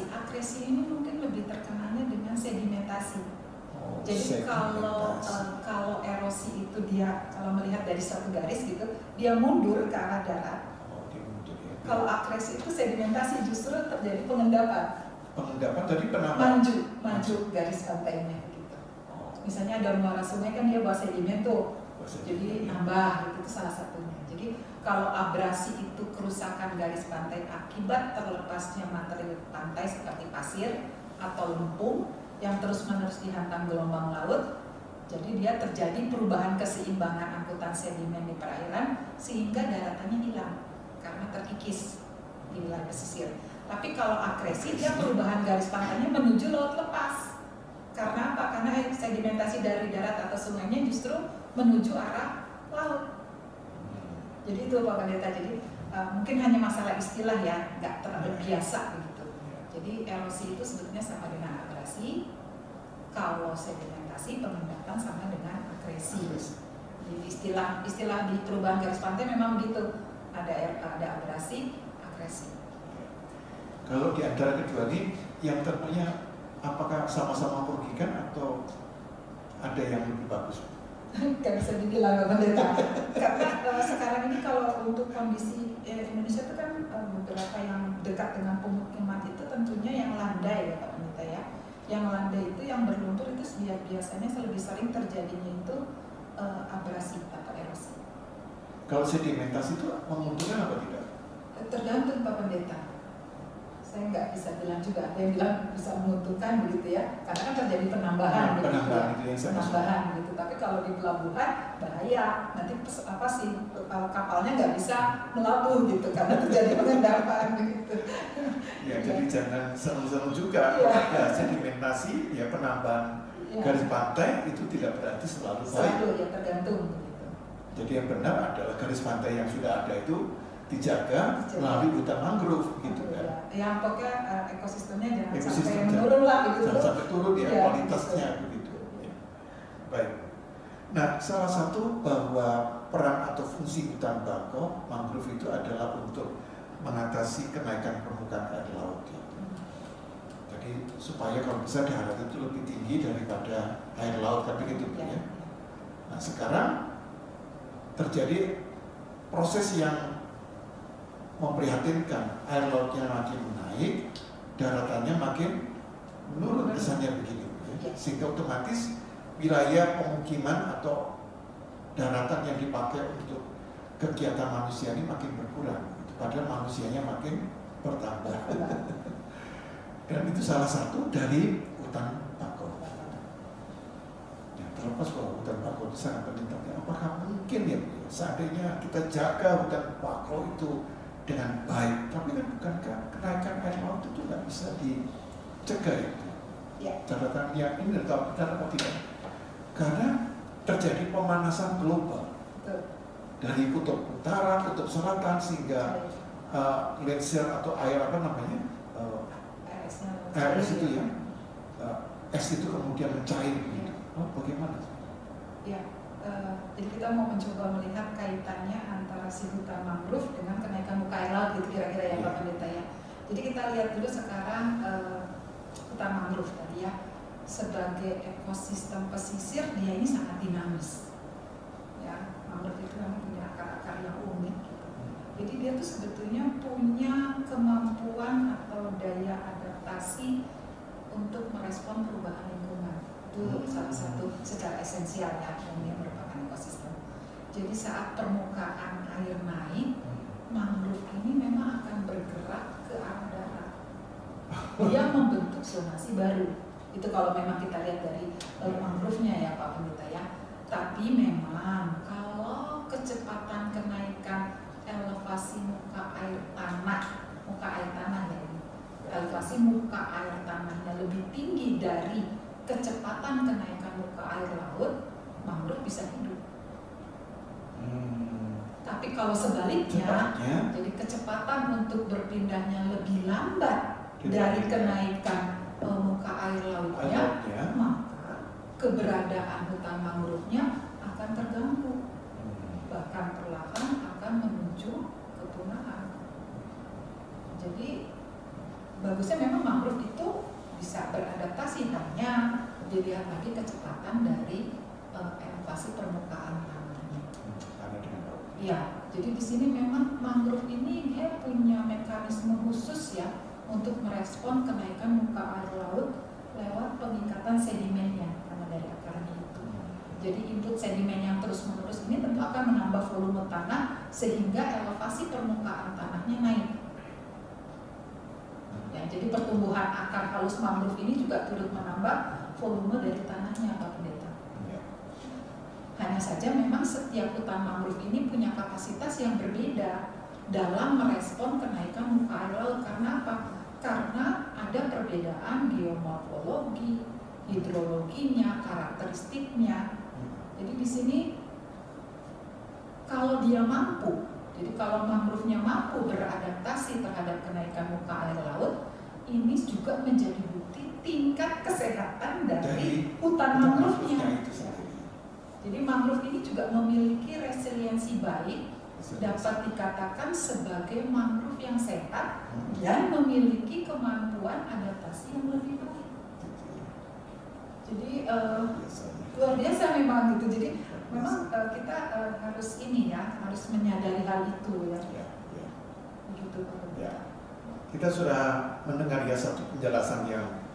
Akresi ini mungkin lebih terkenalnya dengan sedimentasi. Jadi kalau erosi itu dia kalau melihat dari satu garis gitu, dia mundur ke arah darat. Kalau akresi itu sedimentasi, justru terjadi pengendapan. Pengendapan tadi penambahan. Maju garis pantainya gitu. Misalnya ada muara sungai kan dia bawa sedimen tuh. Jadi nambah, itu salah satunya. Jadi kalau abrasi itu kerusakan garis pantai akibat terlepasnya material pantai seperti pasir atau lempung yang terus-menerus dihantam gelombang laut, jadi dia terjadi perubahan keseimbangan angkutan sedimen di perairan sehingga daratannya hilang karena terkikis di wilayah pesisir. Tapi kalau akresi, dia perubahan garis pantainya menuju laut lepas. Karena apa? Karena sedimentasi dari darat atau sungainya justru menuju arah laut. Jadi itu Pak Pendeta, jadi mungkin hanya masalah istilah ya, nggak terlalu biasa begitu. Jadi erosi itu sebetulnya sama dengan abrasi, kalau sedimentasi pengendapan sama dengan akresi. Jadi istilah di perubahan garis pantai memang begitu, ada abrasi, akresi. Kalau di antara kedua ini yang tentunya apakah sama-sama merugikan atau ada yang lebih bagus? Nggak bisa dibilang Pak Pendeta. Karena sekarang ini kalau untuk kondisi Indonesia itu kan beberapa yang dekat dengan pemukiman itu tentunya yang landai ya Pak Pendeta ya. Yang landai itu yang berlumpur itu biasanya lebih sering terjadinya itu abrasi atau erosi. Kalau sedimentasi itu menguntungkan apa tidak? Tergantung Pak Pendeta. Saya nggak bisa bilang juga, ada yang bilang bisa menguntungkan begitu ya, karena kan terjadi penambahan gitu. Tapi kalau di pelabuhan bahaya, nanti kapalnya nggak bisa melabuh gitu karena terjadi pengendapan gitu. Ya, jadi jangan seru-seru juga. Ya, sedimentasi, ya penambahan garis pantai itu tidak berarti selalu baik. Selalu ya tergantung. Gitu. Jadi yang benar adalah garis pantai yang sudah ada itu dijaga melalui hutan mangrove gitu kan. Ya pokoknya ekosistemnya jangan sampai menurun lah gitu. Jangan sampai turun ya kualitasnya begitu. Ya. Baik. Nah, salah satu bahwa peran atau fungsi hutan bakau mangrove itu adalah untuk mengatasi kenaikan permukaan air laut. Ya. Jadi supaya kalau bisa darat itu lebih tinggi daripada air laut, tapi gitu ya. Nah, sekarang terjadi proses yang memprihatinkan, air lautnya makin naik, daratannya makin menurun, kesannya begini, ya. Sehingga otomatis wilayah pemukiman atau daratan yang dipakai untuk kegiatan manusia ini makin berkurang, padahal manusianya makin bertambah. Dan itu salah satu dari hutan bakau. Ya, terlepas bahwa hutan bakau itu sangat penting, apakah mungkin ya seandainya kita jaga hutan bakau itu dengan baik, tapi kan bukankah kenaikan air laut itu nggak bisa dicegah itu? Ya. Catatannya ini benar apa tidak? Karena terjadi pemanasan global. Betul. Dari kutub utara, kutub selatan sehingga glacier atau air apa namanya? Air es itu ya, es itu kemudian mencair. Gitu. Oh, bagaimana? Ya. Jadi kita mau mencoba melihat kaitannya antara si hutan mangrove dengan kenaikan muka air laut gitu kira-kira ya Pak Pendeta ya. Jadi kita lihat dulu sekarang hutan mangrove tadi ya, sebagai ekosistem pesisir dia ini sangat dinamis. Ya, mangrove itu memang punya akar-akar yang unik gitu. Jadi dia tuh sebetulnya punya kemampuan atau daya adaptasi untuk merespon perubahan lingkungan. Itu salah satu secara esensial ya, dan dia merupakan ekosistem. Jadi saat permukaan air naik, mangrove ini memang akan bergerak ke arah darat. Dia membentuk zonasi baru. Itu kalau memang kita lihat dari mangrove-nya ya Pak Pendeta ya. Tapi memang kalau kecepatan kenaikan elevasi muka air tanah ya ini, elevasi muka air tanahnya lebih tinggi dari kecepatan kenaikan muka air laut, mangrove bisa hidup. Tapi kalau sebaliknya, jadi kecepatan untuk berpindahnya lebih lambat dari kenaikan muka air lautnya, maka keberadaan hutan mangrove-nya akan terganggu, bahkan perlahan akan menuju kepunahan. Jadi bagusnya memang mangrove itu bisa beradaptasi, hanya dilihat lagi kecepatan dari elevasi permukaan tanahnya. Ya, jadi di sini memang mangrove ini dia punya mekanisme khusus ya untuk merespon kenaikan muka air laut lewat pengikatan sedimennya karena dari akarnya itu. Jadi input sedimen yang terus-menerus ini tentu akan menambah volume tanah sehingga elevasi permukaan tanahnya naik. Ya, jadi pertumbuhan akar halus mangrove ini juga turut menambah volume dari tanahnya Pak Pendeta. Ya. Hanya saja memang setiap hutan mangrove ini punya kapasitas yang berbeda dalam merespon kenaikan muka air laut. Karena apa? Karena ada perbedaan geomorfologi, hidrologinya, karakteristiknya. Jadi di sini kalau dia mampu, jadi kalau mangrove-nya mampu beradaptasi terhadap kenaikan muka air laut, ini juga menjadi bukti tingkat kesehatan dari hutan mangrove-nya. Jadi mangrove ini juga memiliki resiliensi baik, dapat dikatakan sebagai mangrove yang sehat dan memiliki kemampuan adaptasi yang lebih baik. Jadi luar biasa memang gitu. Jadi memang kita harus ini ya, harus menyadari hal itu ya. Begitu Pak. Ya. Kita sudah mendengar ya satu penjelasan yang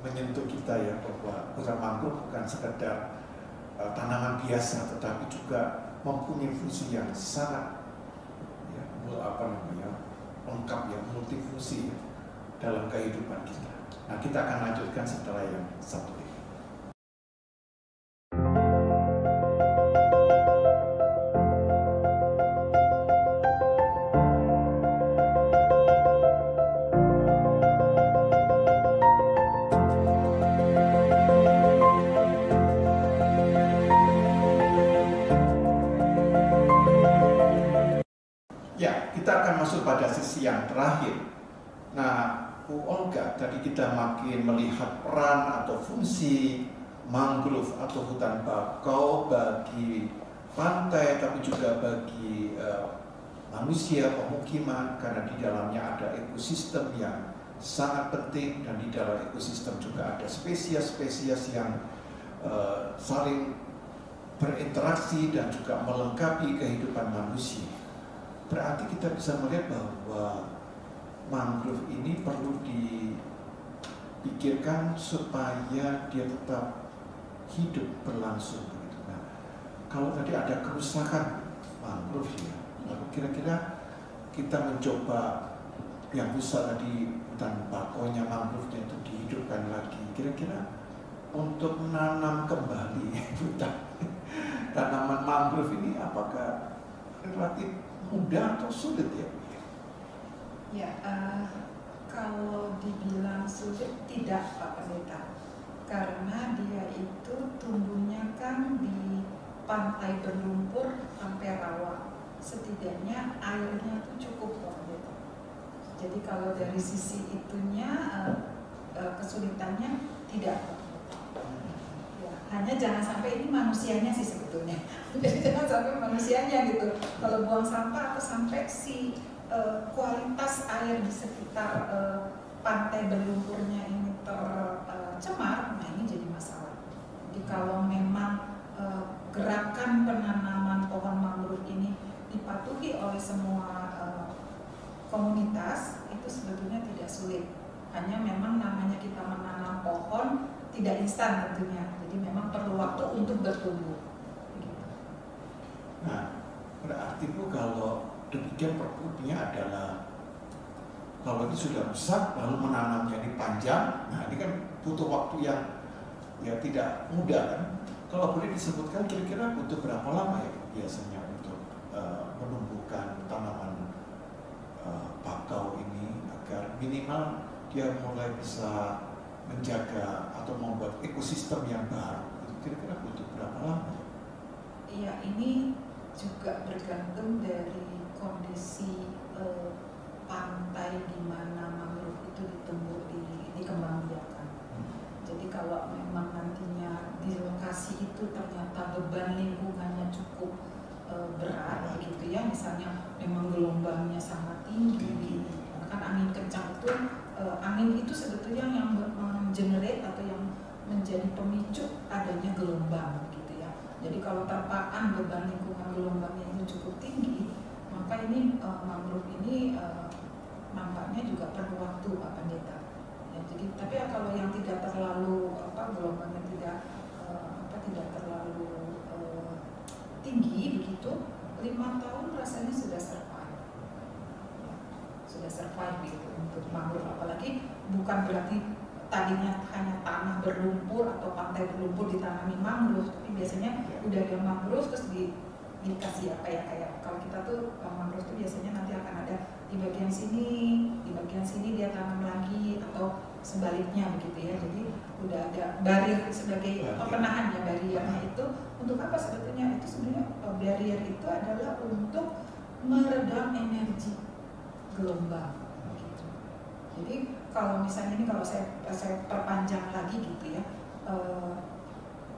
menyentuh kita ya, bahwa hutan mangrove bukan sekedar tanaman biasa, tetapi juga mempunyai fungsi yang sangat ya, lengkap ya, multifungsi ya, dalam kehidupan kita. Nah, kita akan lanjutkan setelah yang satu ini. Pada sesi yang terakhir. Nah, Bu Olga, tadi kita makin melihat peran atau fungsi mangrove atau hutan bakau bagi pantai, tapi juga bagi manusia, pemukiman, karena di dalamnya ada ekosistem yang sangat penting, dan di dalam ekosistem juga ada spesies-spesies yang saling berinteraksi dan juga melengkapi kehidupan manusia. Berarti kita bisa melihat bahwa mangrove ini perlu dipikirkan supaya dia tetap hidup berlangsung. Nah, kalau tadi ada kerusakan mangrove ya, lalu kira-kira kita mencoba yang rusak tadi hutan bakaunya, mangrove-nya itu dihidupkan lagi. Kira-kira untuk menanam kembali hutan tanaman mangrove ini apakah relatif mudah atau sulit ya? Ya, kalau dibilang sulit tidak Pak Pendeta, karena dia itu tumbuhnya kan di pantai berlumpur sampai rawa, setidaknya airnya itu cukup Pak Pendeta. Jadi kalau dari sisi itunya kesulitannya tidak Pak. Hanya jangan sampai ini manusianya sih sebetulnya. Jadi jangan sampai manusianya gitu. Kalau buang sampah atau sampai si kualitas air di sekitar pantai berlumpurnya ini tercemar, nah ini jadi masalah. Jadi kalau memang gerakan penanaman pohon mangrove ini dipatuhi oleh semua komunitas, itu sebetulnya tidak sulit. Hanya memang namanya kita menanam pohon tidak instan tentunya, jadi memang perlu waktu untuk bertumbuh. Nah, berarti Bu, kalau demikian perputnya adalah kalau ini sudah besar lalu menanamnya di panjang, nah ini kan butuh waktu yang ya tidak mudah kan. Kalau boleh disebutkan kira-kira butuh berapa lama ya biasanya untuk menumbuhkan tanaman bakau ini agar minimal dia mulai bisa menjaga atau membuat ekosistem yang baru, itu kira-kira butuh berapa lama? Iya, ini juga bergantung dari kondisi pantai di mana mangrove itu dikembangbiakan. Jadi kalau memang nantinya di lokasi itu ternyata beban lingkungannya cukup berat, gitu ya, misalnya memang gelombangnya sangat tinggi, kan angin kencang itu. Angin itu sebetulnya yang mengenerate atau yang menjadi pemicu adanya gelombang gitu ya. Jadi kalau terpaan beban lingkungan gelombangnya ini cukup tinggi, maka ini mangrove ini nampaknya juga perlu waktu Pak Pendeta. Ya, jadi tapi ya, kalau yang tidak terlalu gelombangnya tidak terlalu tinggi begitu, 5 tahun rasanya sudah survive. Sudah survive gitu untuk mangrove, apalagi bukan berarti tadinya hanya tanah berlumpur atau pantai berlumpur ditanami mangrove, tapi biasanya udah ada mangrove terus dikasih apa ya, kayak kalau kita tuh mangrove tuh biasanya nanti akan ada di bagian sini dia tanam lagi atau sebaliknya begitu ya. Jadi udah ada barrier sebagai penahan ya, barriernya itu untuk apa sebetulnya? Itu sebenarnya barrier itu adalah untuk meredam energi gelombang gitu. Jadi kalau misalnya ini kalau saya perpanjang lagi gitu ya,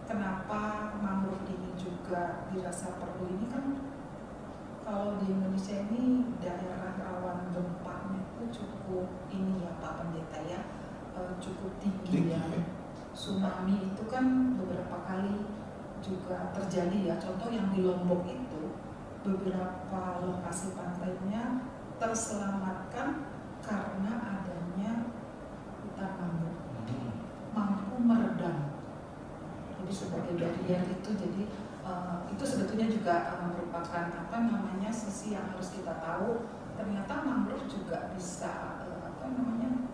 kenapa mangrove ini juga dirasa perlu ini kan, kalau di Indonesia ini daerah rawan gempanya itu cukup ini ya Pak Pendeta ya, cukup tinggi ya. Tsunami itu kan beberapa kali juga terjadi ya. Contoh yang di Lombok itu beberapa lokasi pantainya terselamatkan karena adanya hutan mangrove, mampu meredam. Jadi sebagai barrier itu, jadi itu sebetulnya juga merupakan sisi yang harus kita tahu. Ternyata mangrove juga bisa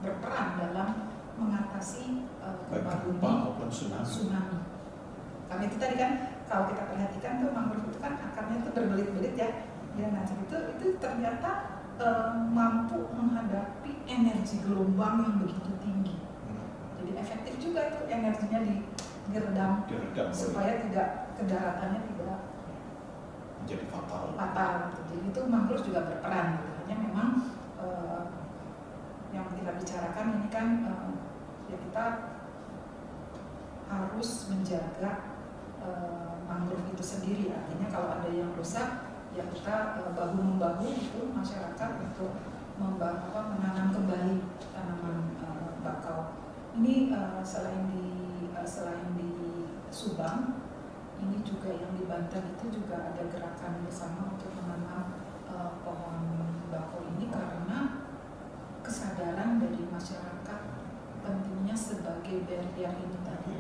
berperan dalam mengatasi gempa bumi maupun tsunami. Karena itu tadi kan kalau kita perhatikan tuh mangrove itu kan akarnya itu berbelit-belit ya. Nah itu ternyata mampu menghadapi energi gelombang yang begitu tinggi. Jadi efektif juga itu energinya diredam supaya tidak kedaratannya tidak menjadi fatal. Jadi itu mangrove juga berperan. Hanya memang yang kita bicarakan ini kan ya kita harus menjaga mangrove itu sendiri. Artinya kalau ada yang rusak ya kita bahu-membahu itu masyarakat untuk menanam kembali tanaman bakau. Ini selain di Subang, ini juga yang di Banten itu juga ada gerakan bersama untuk menanam pohon bakau ini karena kesadaran dari masyarakat pentingnya sebagai barrier ini tadi.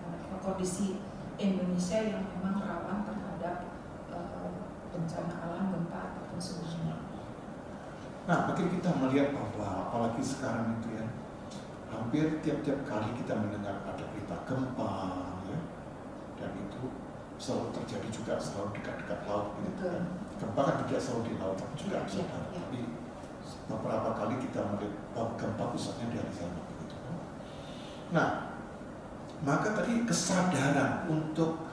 Karena kondisi Indonesia yang memang rawan terhadap bencana alam, gempa ataupun tsunami. Nah, makin kita melihat bahwa apalagi sekarang itu ya, hampir tiap-tiap kali kita mendengar ada berita gempa ya, dan itu selalu terjadi juga selalu dekat-dekat laut gitu kan. Gempa kan tidak selalu di laut tapi juga di darat. Tapi beberapa kali kita melihat bahwa gempa pusatnya dari sana begitu kan. Nah, maka tadi kesadaran untuk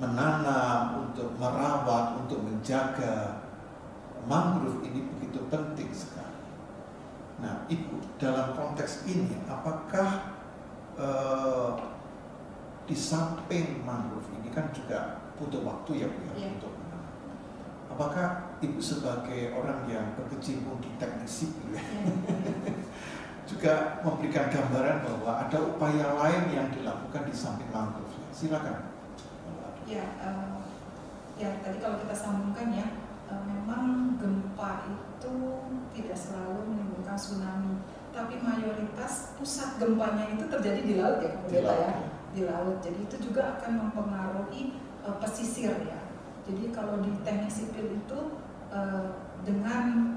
menanam, untuk merawat, untuk menjaga mangrove ini begitu penting sekali. Nah, Ibu, dalam konteks ini, apakah di samping mangrove ini kan juga butuh waktu ya Bu ya untuk menanam. Apakah Ibu sebagai orang yang berkecimpung di teknik sipil juga memberikan gambaran bahwa ada upaya lain yang dilakukan di samping mangrove? Silakan. Ya tadi kalau kita sambungkan ya, memang gempa itu tidak selalu menimbulkan tsunami, tapi mayoritas pusat gempanya itu terjadi di laut ya, di laut. Jadi itu juga akan mempengaruhi pesisir ya. Jadi kalau di teknik sipil itu dengan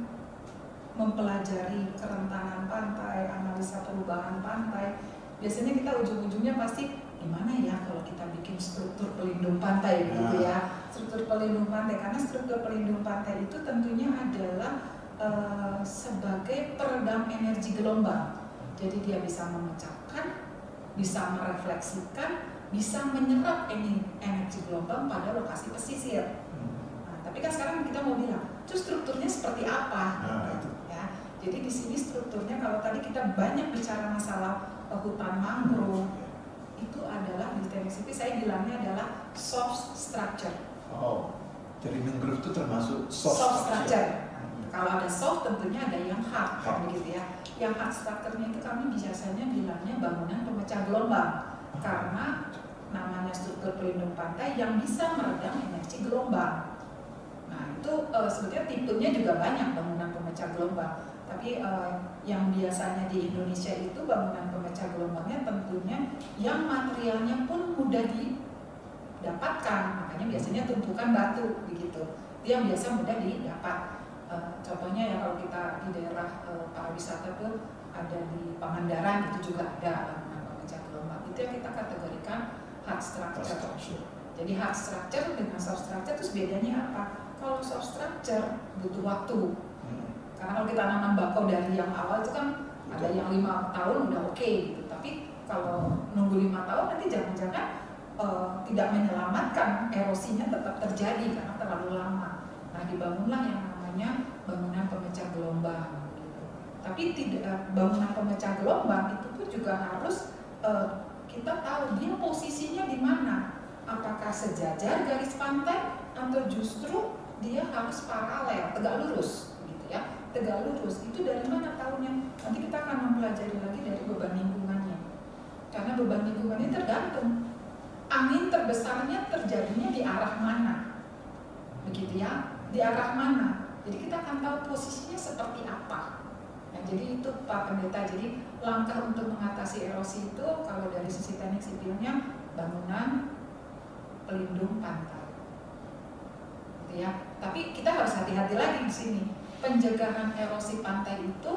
mempelajari kerentanan pantai, analisa perubahan pantai, biasanya kita ujung-ujungnya pasti gimana ya kalau kita bikin struktur pelindung pantai gitu ya. Struktur pelindung pantai, karena struktur pelindung pantai itu tentunya adalah sebagai peredam energi gelombang. Jadi dia bisa memecahkan, bisa merefleksikan, bisa menyerap energi gelombang pada lokasi pesisir. Nah, tapi kan sekarang kita mau bilang, itu strukturnya seperti apa? Ya. Jadi di sini strukturnya, kalau tadi kita banyak bicara masalah hutan mangrove, itu adalah di teknik sipil saya bilangnya adalah soft structure. Jadi mangrove itu termasuk soft structure. Kalau ada soft tentunya ada yang hard, begitu ya. Yang hard structure-nya itu kami biasanya bilangnya bangunan pemecah gelombang, karena namanya struktur pelindung pantai yang bisa meredam energi gelombang. Nah itu sebetulnya tipenya juga banyak bangunan pemecah gelombang. Tapi yang biasanya di Indonesia itu bangunan pemecah gelombangnya tentunya yang materialnya pun mudah didapatkan, makanya biasanya tumpukan batu begitu. Itu yang biasa mudah didapat. Contohnya ya kalau kita di daerah pariwisata tuh ada di Pangandaran, itu juga ada bangunan pemecah gelombang. Itu yang kita kategorikan hard structure. Jadi hard structure dengan soft structure terus bedanya apa? Kalau soft structure butuh waktu. Karena kalau kita nanam bakau dari yang awal itu kan ada yang 5 tahun udah oke gitu. Tapi kalau nunggu 5 tahun nanti jangan-jangan tidak menyelamatkan, erosinya tetap terjadi karena terlalu lama. Nah dibangunlah yang namanya bangunan pemecah gelombang. Gitu. Tapi bangunan pemecah gelombang itu pun juga harus kita tahu dia posisinya di mana. Apakah sejajar garis pantai atau justru dia harus paralel, tegak lurus, gitu ya. Tegak lurus itu dari mana tahunya? Nanti kita akan mempelajari lagi dari beban lingkungannya. Karena beban lingkungannya tergantung angin terbesarnya terjadinya di arah mana, begitu ya, di arah mana. Jadi kita akan tahu posisinya seperti apa. Nah, jadi itu Pak Pendeta. Jadi langkah untuk mengatasi erosi itu kalau dari sisi teknik sipilnya, bangunan pelindung pantai, gitu ya. Tapi kita harus hati-hati lagi di sini. Pencegahan erosi pantai itu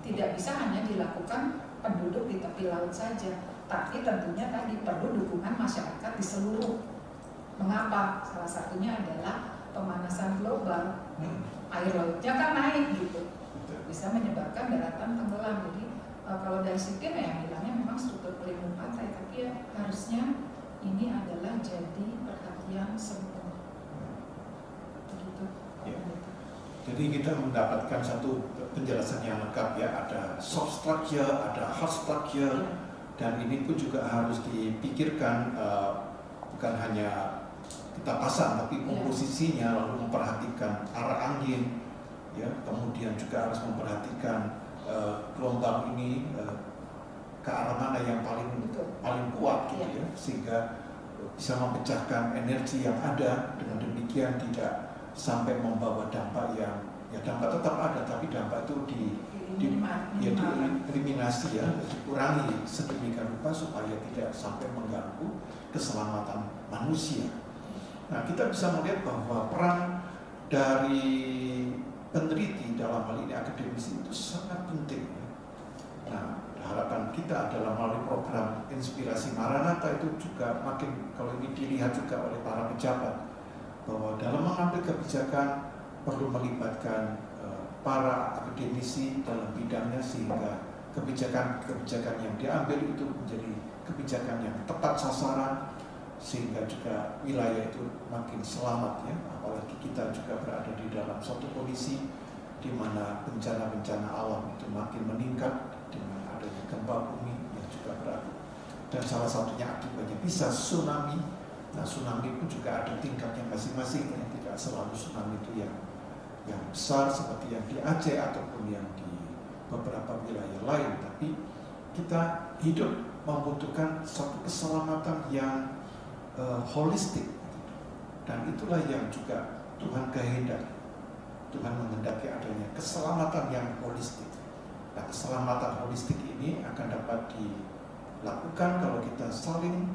tidak bisa hanya dilakukan penduduk di tepi laut saja, tapi tentunya tadi perlu dukungan masyarakat di seluruh. Mengapa? Salah satunya adalah pemanasan global. Air lautnya kan naik gitu, bisa menyebabkan daratan tenggelam. Jadi kalau dari sipil ya bilangnya memang struktur pelindung pantai, tapi ya harusnya ini adalah jadi perhatian semua. Begitu. Ya. Jadi kita mendapatkan satu penjelasan yang lengkap ya, ada soft structure, ada hard structure, dan ini pun juga harus dipikirkan, bukan hanya kita pasang tapi komposisinya, lalu memperhatikan arah angin, ya, kemudian juga harus memperhatikan gelombang ini ke arah mana yang paling kuat gitu ya, sehingga bisa memecahkan energi yang ada. Dengan demikian tidak sampai membawa dampak yang dampak tetap ada, tapi dampak itu dieliminasi ya, dikurangi sedemikian rupa supaya tidak sampai mengganggu keselamatan manusia. Nah, kita bisa melihat bahwa peran dari peneliti dalam hal ini akademisi itu sangat penting. Nah, harapan kita adalah melalui program Inspirasi Maranatha itu juga makin, kalau ini dilihat juga oleh para pejabat, bahwa dalam mengambil kebijakan perlu melibatkan para akademisi dalam bidangnya, sehingga kebijakan-kebijakan yang diambil itu menjadi kebijakan yang tepat sasaran, sehingga juga wilayah itu makin selamat ya. Apalagi kita juga berada di dalam suatu kondisi di mana bencana-bencana alam itu makin meningkat dengan adanya gempa bumi yang juga berada. Dan salah satunya akibatnya bisa tsunami. Nah, tsunami pun juga ada tingkatnya masing-masing ya. Tidak selalu tsunami itu yang besar seperti yang di Aceh ataupun yang di beberapa wilayah lain, tapi kita hidup membutuhkan satu keselamatan yang holistik, dan itulah yang juga Tuhan kehendaki. Tuhan menghendaki adanya keselamatan yang holistik. Nah, keselamatan holistik ini akan dapat dilakukan kalau kita saling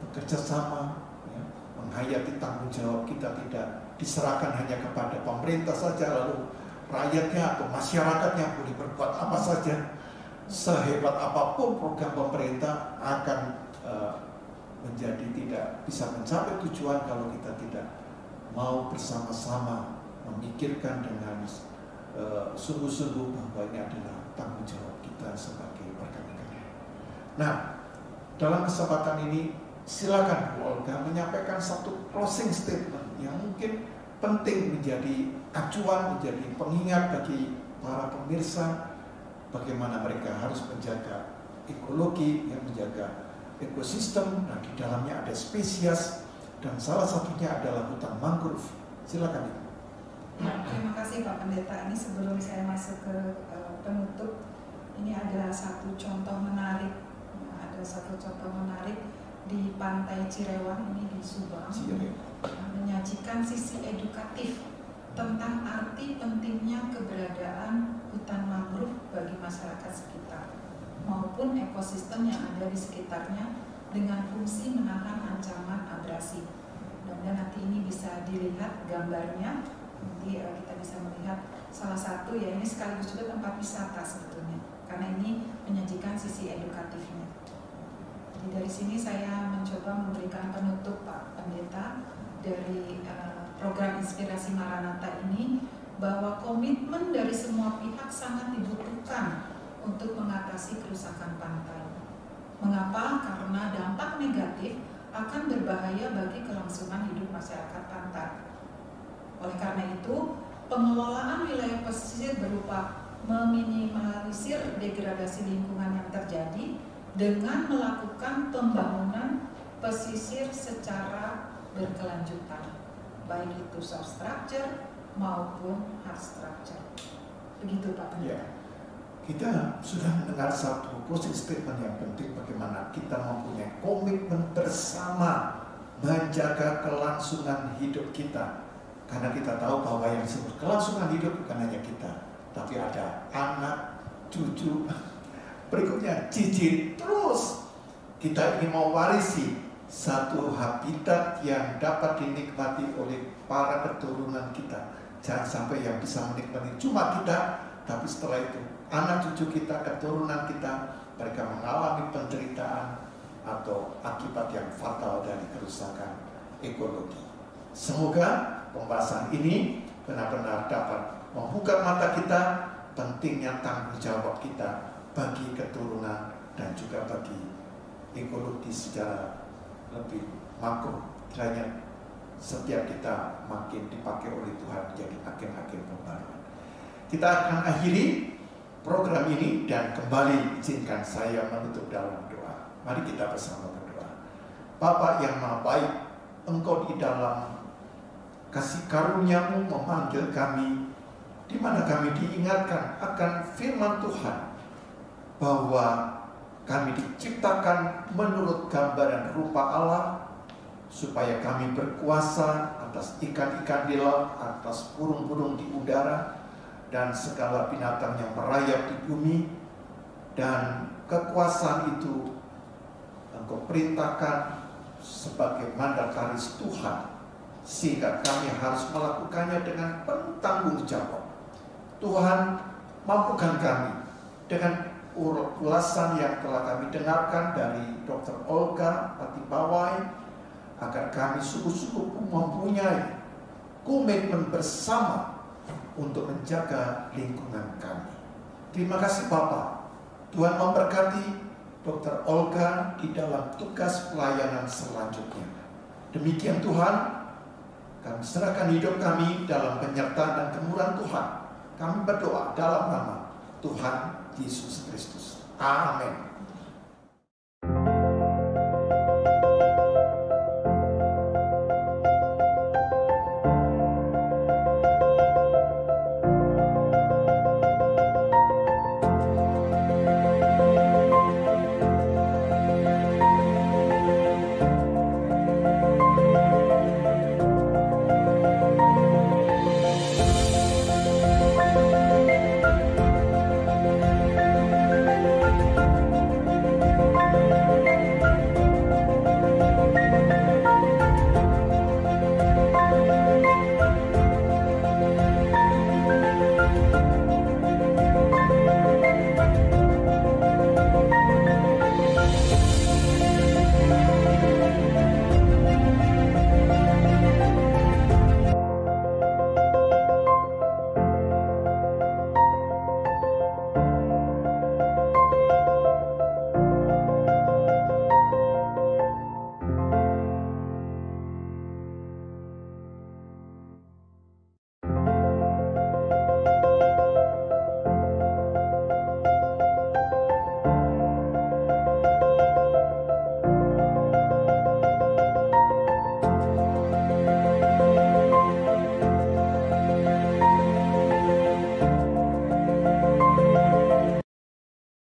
bekerja sama, ya, menghayati tanggung jawab kita, tidak diserahkan hanya kepada pemerintah saja, lalu rakyatnya atau masyarakatnya boleh berbuat apa saja. Sehebat apapun program pemerintah akan menjadi tidak bisa mencapai tujuan kalau kita tidak mau bersama-sama memikirkan dengan sungguh-sungguh bahwa ini adalah tanggung jawab kita sebagai warga negara. Nah, dalam kesempatan ini silakan Bu Olga menyampaikan satu closing statement yang mungkin penting menjadi acuan, menjadi pengingat bagi para pemirsa bagaimana mereka harus menjaga ekologi, yang menjaga ekosistem. Nah, di dalamnya ada spesies dan salah satunya adalah hutan mangrove. Silakan Ibu. Ya, terima kasih Pak Pendeta. Ini sebelum saya masuk ke penutup, ini ada satu contoh menarik. Ada satu contoh menarik di Pantai Cirewang ini di Subang, menyajikan sisi edukatif tentang arti pentingnya keberadaan hutan mangrove bagi masyarakat sekitar maupun ekosistem yang ada di sekitarnya dengan fungsi menahan ancaman abrasi. Dan nanti ini bisa dilihat gambarnya, nanti kita bisa melihat salah satu, ya ini sekaligus juga tempat wisata sebetulnya, karena ini menyajikan sisi edukatifnya. Jadi dari sini saya mencoba memberikan penutup Pak Pendeta dari program Inspirasi Maranatha ini, bahwa komitmen dari semua pihak sangat dibutuhkan untuk mengatasi kerusakan pantai. Mengapa? Karena dampak negatif akan berbahaya bagi kelangsungan hidup masyarakat pantai. Oleh karena itu, pengelolaan wilayah pesisir berupa meminimalisir degradasi lingkungan yang terjadi dengan melakukan pembangunan pesisir secara berkelanjutan, baik itu soft structure maupun hard structure. Begitu Pak Pendeta. Kita sudah mendengar satu closing statement yang penting, bagaimana kita mempunyai komitmen bersama menjaga kelangsungan hidup kita. Karena kita tahu bahwa yang disebut kelangsungan hidup bukan hanya kita, tapi ada anak, cucu, berikutnya cicit. Terus kita ingin mewarisi satu habitat yang dapat dinikmati oleh para keturunan kita. Jangan sampai yang bisa menikmati cuma kita, tapi setelah itu anak cucu kita, keturunan kita, mereka mengalami penderitaan atau akibat yang fatal dari kerusakan ekologi. Semoga pembahasan ini benar-benar dapat membuka mata kita pentingnya tanggung jawab kita bagi keturunan dan juga bagi ekologi secara lebih makro. Kiranya setiap kita makin dipakai oleh Tuhan menjadi agen-agen pembaruan. Kita akan akhiri program ini dan kembali izinkan saya menutup dalam doa. Mari kita bersama berdoa. Bapa yang Maha Baik, Engkau di dalam kasih karunia-Mu memanggil kami, di mana kami diingatkan akan firman Tuhan bahwa kami diciptakan menurut gambaran rupa Allah, supaya kami berkuasa atas ikan-ikan di laut, atas burung-burung di udara, dan segala binatang yang merayap di bumi. Dan kekuasaan itu Engkau perintahkan sebagai mandataris Tuhan, sehingga kami harus melakukannya dengan penuh tanggung jawab. Tuhan, mampukan kami dengan ulasan yang telah kami dengarkan dari Dr. Olga Patibawai, agar kami sungguh-sungguh mempunyai komitmen bersama untuk menjaga lingkungan kami. Terima kasih Bapak. Tuhan memberkati Dr. Olga di dalam tugas pelayanan selanjutnya. Demikian Tuhan, kami serahkan hidup kami dalam penyertaan dan kemurahan Tuhan. Kami berdoa dalam nama Tuhan Yesus Kristus. Amin.